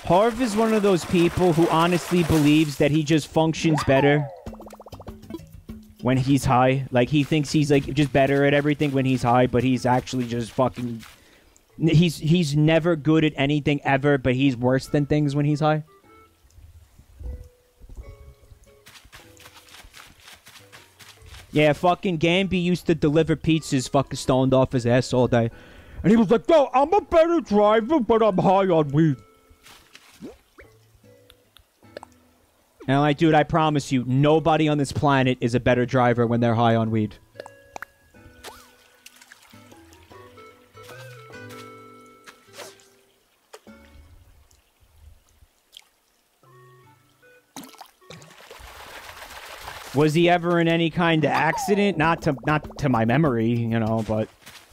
Harv is one of those people who honestly believes that he just functions better when he's high. Like, he thinks he's, like, just better at everything when he's high, but he's actually just fucking... He's never good at anything ever, but he's worse than things when he's high. Yeah, fucking Gamby used to deliver pizzas fucking stoned off his ass all day. And he was like, yo, I'm a better driver, but I'm high on weed. And I'm like, dude, I promise you, nobody on this planet is a better driver when they're high on weed. Was he ever in any kind of accident? Not to my memory, you know, but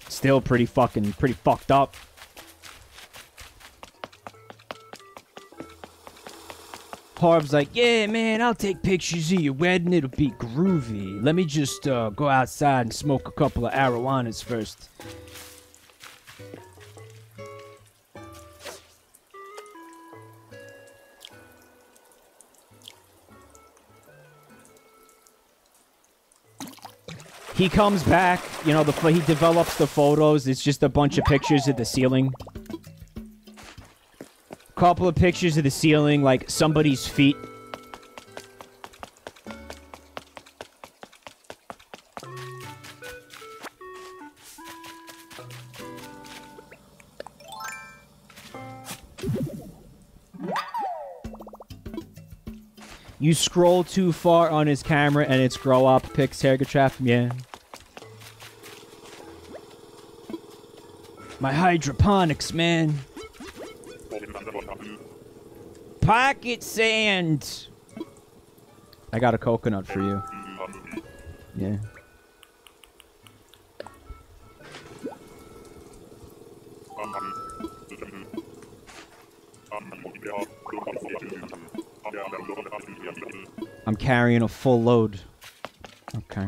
still pretty fucked up. Harv's like, yeah, man, I'll take pictures of your wedding. It'll be groovy. Let me just go outside and smoke a couple of arowanas first. He comes back, you know, he develops the photos. It's just a bunch of pictures of the ceiling. Couple of pictures of the ceiling, like somebody's feet. You scroll too far on his camera and it's grow up pics, Hergatrap. Yeah. My hydroponics, man. Pocket sand. I got a coconut for you. Yeah. I'm carrying a full load. Okay.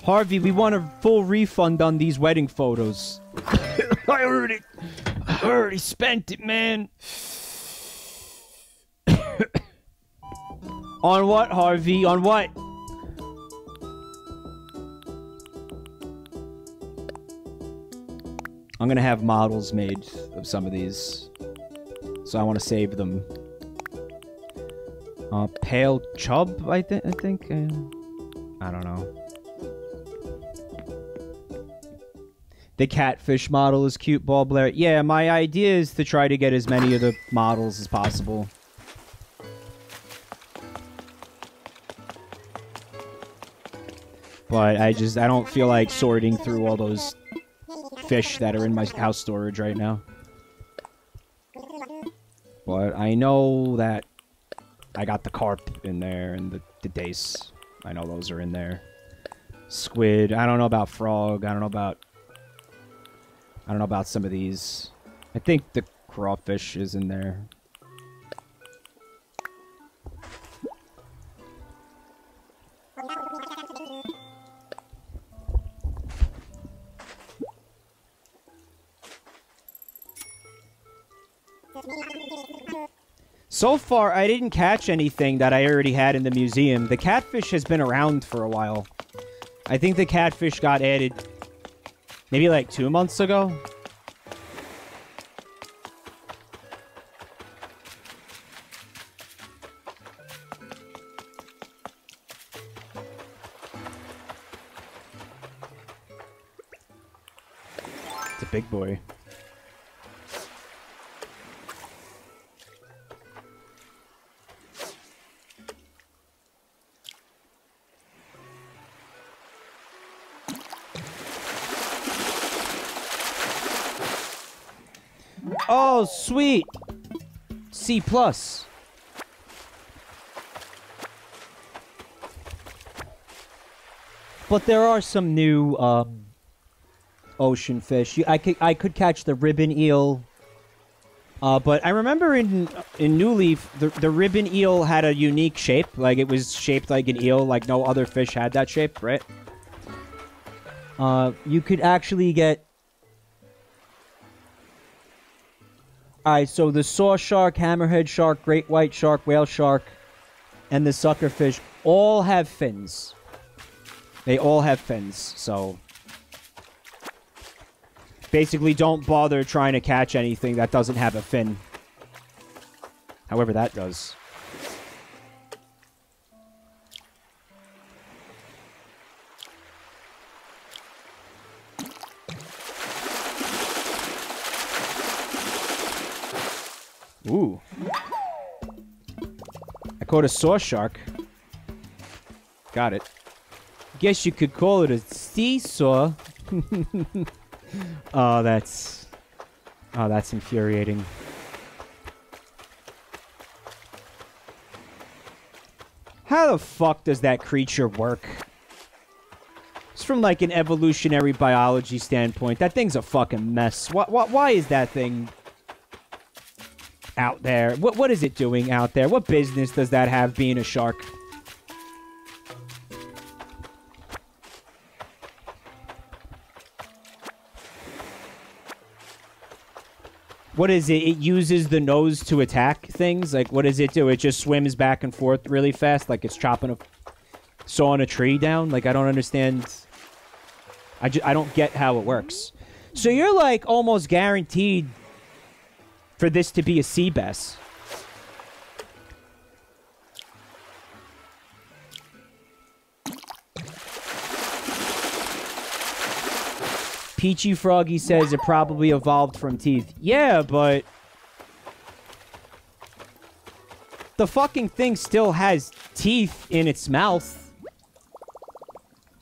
Harvey, we want a full refund on these wedding photos. I already spent it, man. On what, Harvey? On what? I'm gonna have models made of some of these. So I want to save them. Pale Chub, I think? I don't know. The catfish model is cute, Ball Blair. Yeah, my idea is to try to get as many of the models as possible. But I don't feel like sorting through all those fish that are in my house storage right now. But I know that I got the carp in there and the dace. I know those are in there. Squid. I don't know about frog. I don't know about some of these. I think the crawfish is in there. So far, I didn't catch anything that I already had in the museum. The catfish has been around for a while. I think the catfish got added maybe like 2 months ago. It's a big boy. Oh, sweet! C+. But there are some new, ocean fish. I could catch the ribbon eel. But I remember in New Leaf, the ribbon eel had a unique shape. Like, it was shaped like an eel, like no other fish had that shape, right? You could actually get... Alright, so the saw shark, hammerhead shark, great white shark, whale shark, and the suckerfish all have fins. They all have fins, so... Basically, don't bother trying to catch anything that doesn't have a fin. However, that does. Ooh. I caught a saw shark. Got it. Guess you could call it a seesaw. Oh, that's infuriating. How the fuck does that creature work? It's from like an evolutionary biology standpoint. That thing's a fucking mess. Why is that thing out there? What is it doing out there? What business does that have being a shark? What is it? It uses the nose to attack things? Like, what does it do? It just swims back and forth really fast, like it's sawing a tree down? Like, I don't understand. I don't get how it works. So you're, like, almost guaranteed for this to be a sea bass. Peachy Froggy says it probably evolved from teeth. Yeah, but the fucking thing still has teeth in its mouth.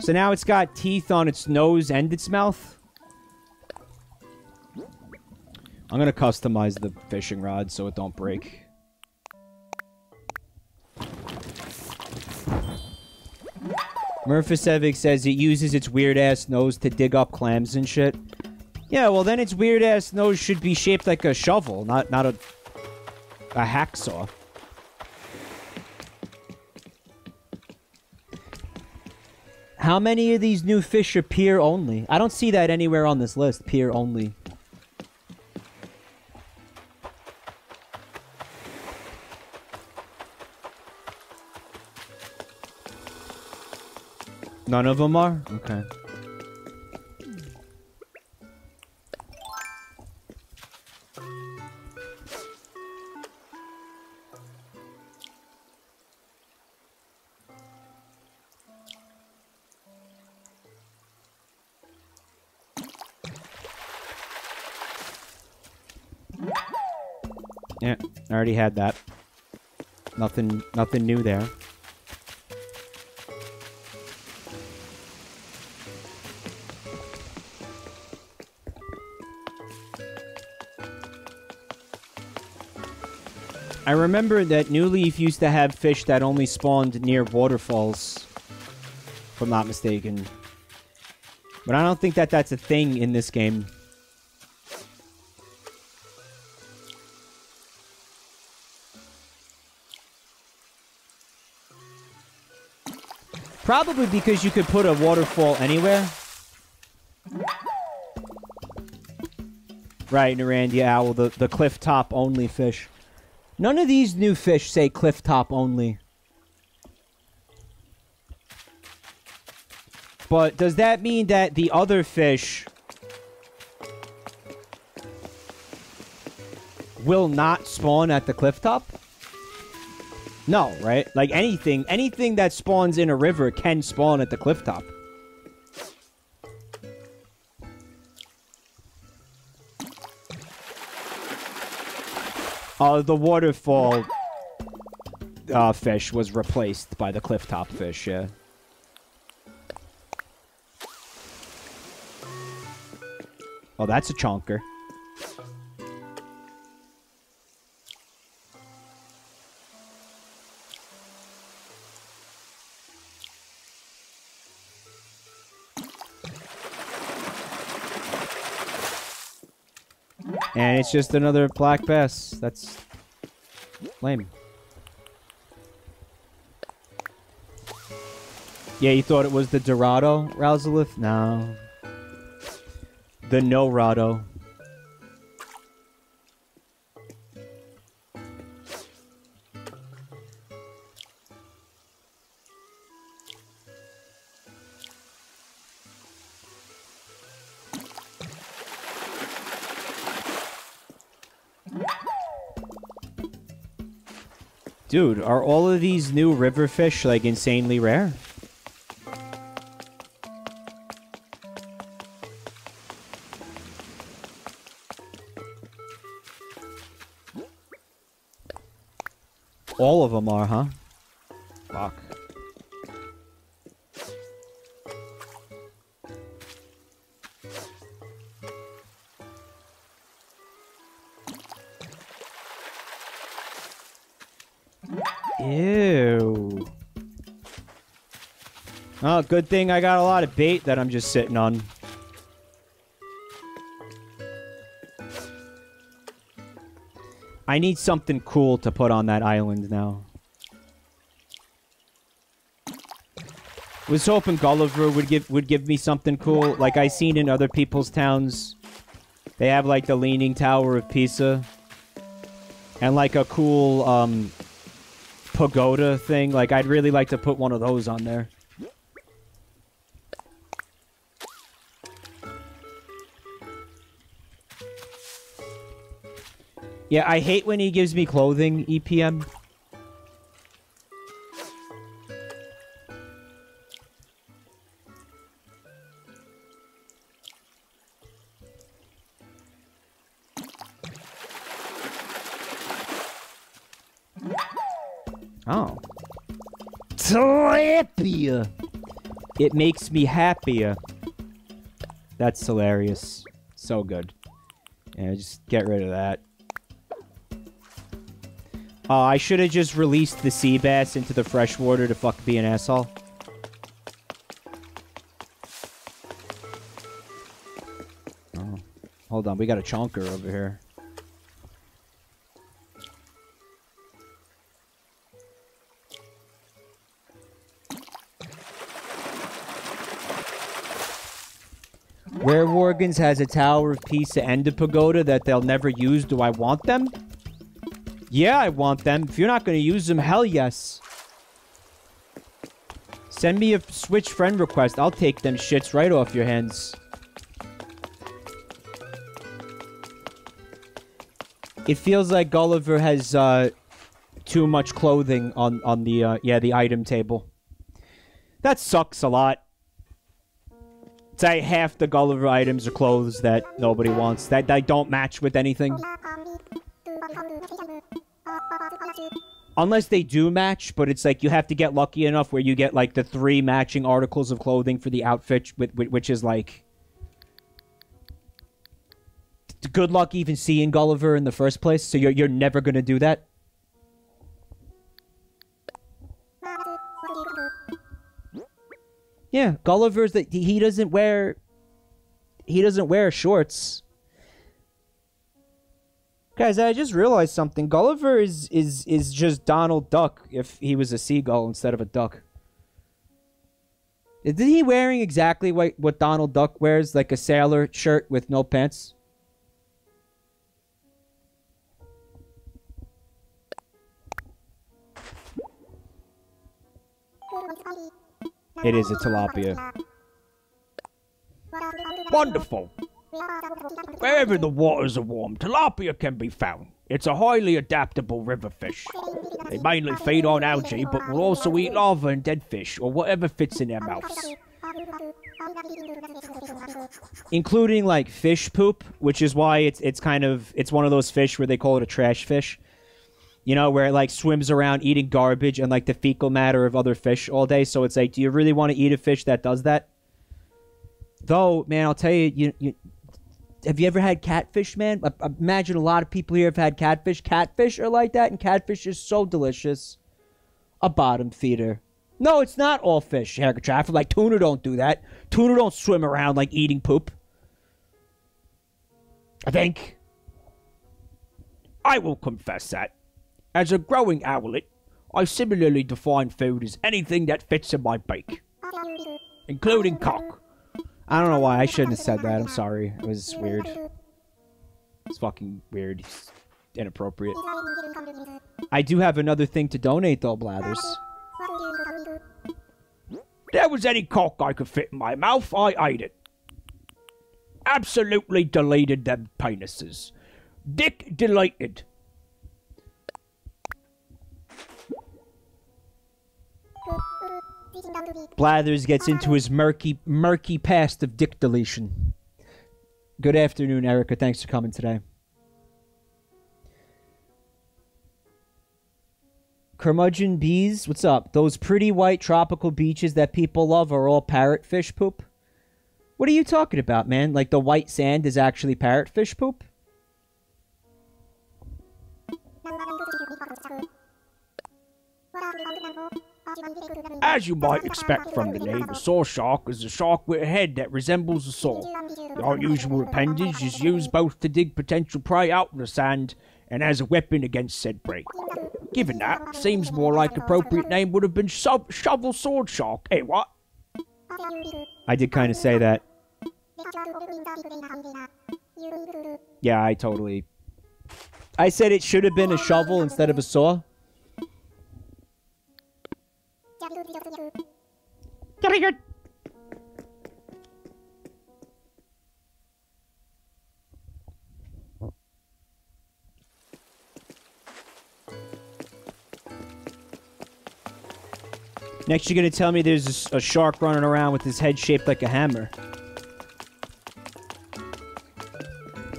So now it's got teeth on its nose and its mouth. I'm gonna customize the fishing rod so it don't break. Murphisevic says it uses its weird-ass nose to dig up clams and shit. Yeah, well then its weird-ass nose should be shaped like a shovel, not a hacksaw. How many of these new fish are pier only? I don't see that anywhere on this list. Pier only. None of them are? Okay. Yeah, I already had that. Nothing new there. I remember that New Leaf used to have fish that only spawned near waterfalls, if I'm not mistaken. But I don't think that that's a thing in this game. Probably because you could put a waterfall anywhere. Right, Narandia Owl, the cliff top only fish. None of these new fish say cliff top only. But does that mean that the other fish will not spawn at the cliff top? No, right? Like anything that spawns in a river can spawn at the cliff top. The waterfall fish was replaced by the cliff top fish, yeah. Oh, that's a chonker. And it's just another black bass. That's lame. Yeah, you thought it was the Dorado, Rousalith? No. The No-Rado. Dude, are all of these new river fish, like, insanely rare? All of them are, huh? Fuck. Ew. Oh, good thing I got a lot of bait that I'm just sitting on. I need something cool to put on that island now. Was hoping Gulliver would give me something cool, like I seen in other people's towns. They have like the Leaning Tower of Pisa, and like a cool pagoda thing. Like I'd really like to put one of those on there. Yeah, I hate when he gives me clothing, EPM. Oh. Tilapia! It makes me happier. That's hilarious. So good. Yeah, just get rid of that. Oh, I should have just released the sea bass into the freshwater to fuck be an asshole. Oh. Hold on, we got a chonker over here. Werewolves has a Tower of Peace and a pagoda that they'll never use. Do I want them? Yeah, I want them. If you're not going to use them, hell yes. Send me a Switch friend request. I'll take them shits right off your hands. It feels like Gulliver has too much clothing on the the item table. That sucks a lot. It's like half the Gulliver items are clothes that nobody wants. That don't match with anything. Unless they do match, but it's like you have to get lucky enough where you get like the 3 matching articles of clothing for the outfit, which is like... good luck even seeing Gulliver in the first place, so you're never gonna do that. Yeah, Gulliver's that he doesn't wear shorts. Guys, I just realized something. Gulliver is just Donald Duck if he was a seagull instead of a duck. Isn't he wearing exactly what Donald Duck wears, like a sailor shirt with no pants? It is a tilapia. Wonderful. Wherever the waters are warm, tilapia can be found. It's a highly adaptable river fish. They mainly feed on algae, but will also eat larvae and dead fish, or whatever fits in their mouths. Including, like, fish poop, which is why it's one of those fish where they call it a trash fish. You know, where it, like, swims around eating garbage and, like, the fecal matter of other fish all day. So it's like, do you really want to eat a fish that does that? Though, man, I'll tell you, have you ever had catfish, man? I imagine a lot of people here have had catfish. Catfish are like that, and catfish is so delicious. A bottom feeder. No, it's not all fish, Traffic. Like, tuna don't do that. Tuna don't swim around, like, eating poop. I think. I will confess that. As a growing owlet, I similarly define food as anything that fits in my beak. Including cock. I don't know why. I shouldn't have said that. I'm sorry. It was weird. It's fucking weird. It's inappropriate. I do have another thing to donate, though, Blathers. There was any cock I could fit in my mouth, I ate it. Absolutely deleted them penises. Dick delighted. Blathers gets into his murky past of dick deletion. Good afternoon, Erica. Thanks for coming today. Curmudgeon Bees, what's up? Those pretty white tropical beaches that people love are all parrotfish poop? What are you talking about, man? Like the white sand is actually parrotfish poop? As you might expect from the name, a saw shark is a shark with a head that resembles a saw. The unusual appendage is used both to dig potential prey out of the sand and as a weapon against said prey. Given that, seems more like appropriate name would have been shovel sword shark. Hey, what? I did kind of say that. Yeah, I said it should have been a shovel instead of a saw. Next, you're going to tell me there's a shark running around with his head shaped like a hammer.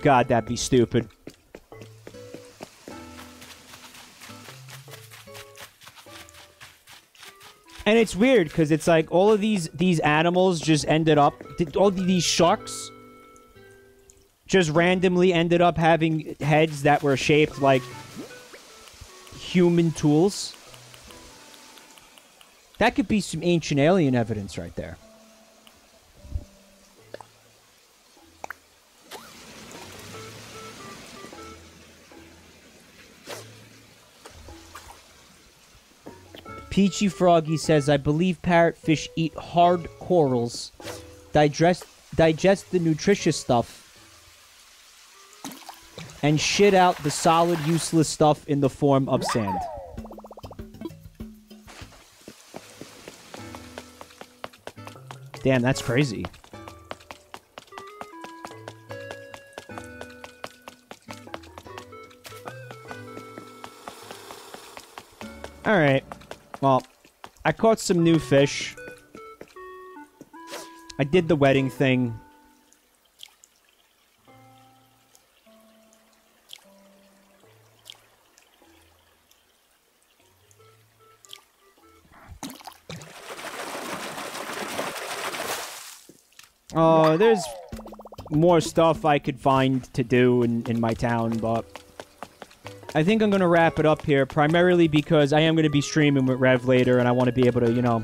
God, that'd be stupid. And it's weird, because it's like all of these animals just ended up... all these sharks just randomly ended up having heads that were shaped like human tools. That could be some ancient alien evidence right there. Peachy Froggy says, I believe parrotfish eat hard corals. digest the nutritious stuff and shit out the solid, useless stuff in the form of sand. Damn, that's crazy. Alright. Well, I caught some new fish. I did the wedding thing. Oh, there's more stuff I could find to do in my town, but I think I'm going to wrap it up here, primarily because I am going to be streaming with Rev later, and I want to be able to, you know,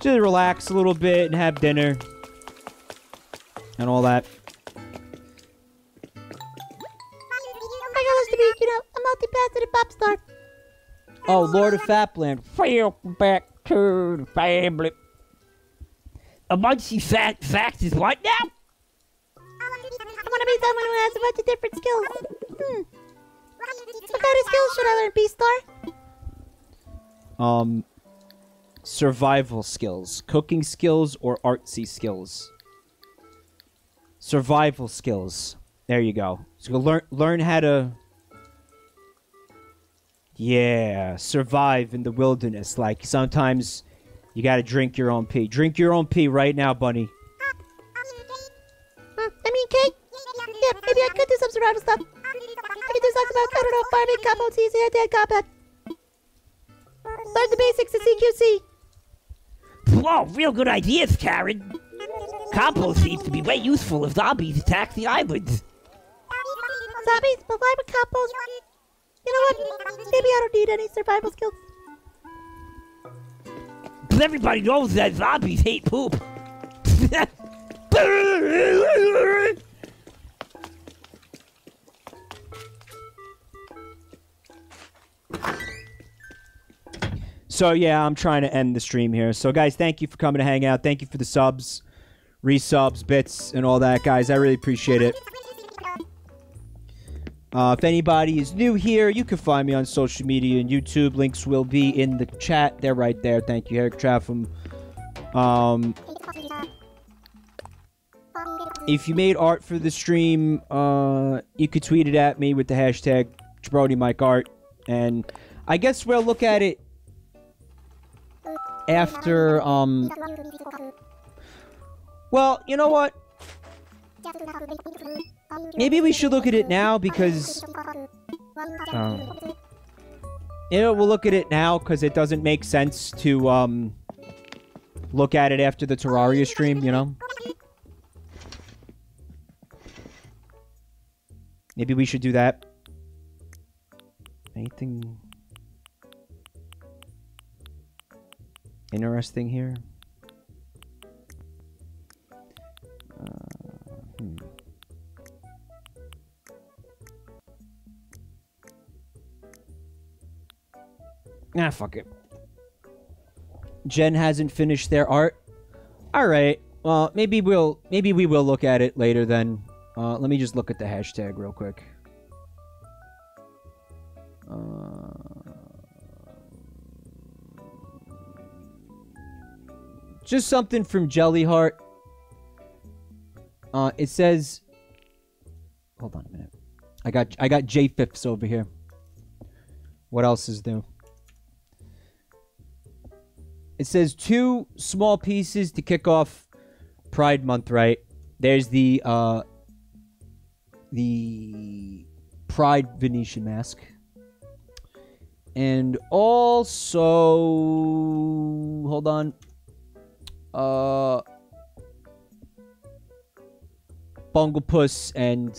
just relax a little bit and have dinner and all that. I got us to be, you know, a multifaceted pop star. Oh, Lord of Fapland. Welcome back to the family. A multi-fact is what now? I want to be someone who has a bunch of different skills. What kind of skills should I learn, Beastar? Survival skills. Cooking skills or artsy skills. Survival skills. There you go. So learn how to... Yeah, survive in the wilderness. Like, sometimes you gotta drink your own pee. Drink your own pee right now, bunny. I mean, cake? Yeah, maybe I could do some survival stuff. I could do something about, I don't know, farming, compost, using anti-combat. Learn the basics of CQC. Whoa, real good ideas, Karen. Compost seems to be way useful if zombies attack the island. Zombies? But why would compost? You know what? Maybe I don't need any survival skills. Because everybody knows that zombies hate poop. So, yeah, I'm trying to end the stream here. So, guys, thank you for coming to hang out. Thank you for the subs, resubs, bits, and all that, guys. I really appreciate it. If anybody is new here, you can find me on social media and YouTube. Links will be in the chat. They're right there. Thank you, Eric Traffam. If you made art for the stream, you could tweet it at me with the hashtag JabroniMikeArt. And I guess we'll look at it after, well, you know what? Maybe we should look at it now because... yeah, we'll look at it now because it doesn't make sense to, look at it after the Terraria stream, you know? Maybe we should do that. Anything interesting here? Ah, fuck it. Jen hasn't finished their art. Alright. Well, maybe we will look at it later then. Let me just look at the hashtag real quick. Just something from Jellyheart. It says... Hold on a minute. I got J-Fips over here. What else is new? It says 2 small pieces to kick off Pride Month, right? There's the Pride Venetian mask. And also... Hold on. Bunglepuss and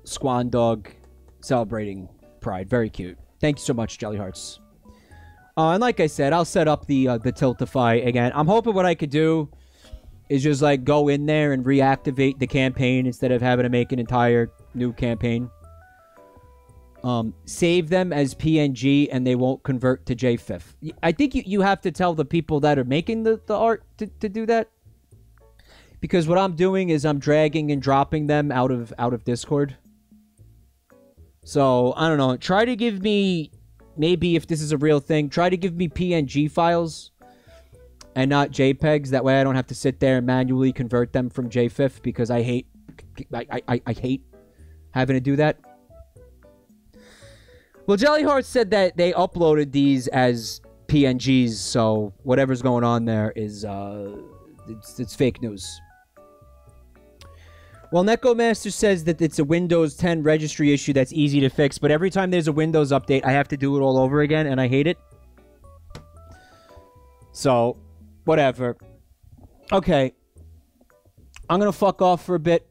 Squan Dog celebrating Pride. Very cute. Thank you so much, Jellyhearts. And like I said, I'll set up the Tiltify again. I'm hoping what I could do is just like go in there and reactivate the campaign instead of having to make an entire new campaign. Save them as PNG and they won't convert to JFIF. I think you have to tell the people that are making the art to do that. because what I'm doing is I'm dragging and dropping them out of Discord. So, I don't know. Try to give me, maybe if this is a real thing, try to give me PNG files and not JPEGs. That way I don't have to sit there and manually convert them from JFIF, because I hate having to do that. Well, Jellyheart said that they uploaded these as PNGs, so whatever's going on there is, it's fake news. Well, Nekomaster says that it's a Windows 10 registry issue that's easy to fix, but every time there's a Windows update, I have to do it all over again, and I hate it. So, whatever. Okay. I'm gonna fuck off for a bit.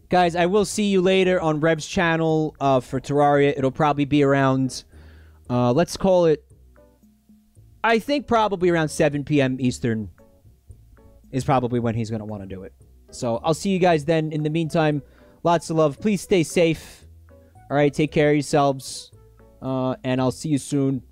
Guys, I will see you later on Reb's channel for Terraria. It'll probably be around, let's call it, I think probably around 7 p.m. Eastern is probably when he's gonna want to do it. So, I'll see you guys then. In the meantime, lots of love. Please stay safe. Alright, take care of yourselves. And I'll see you soon.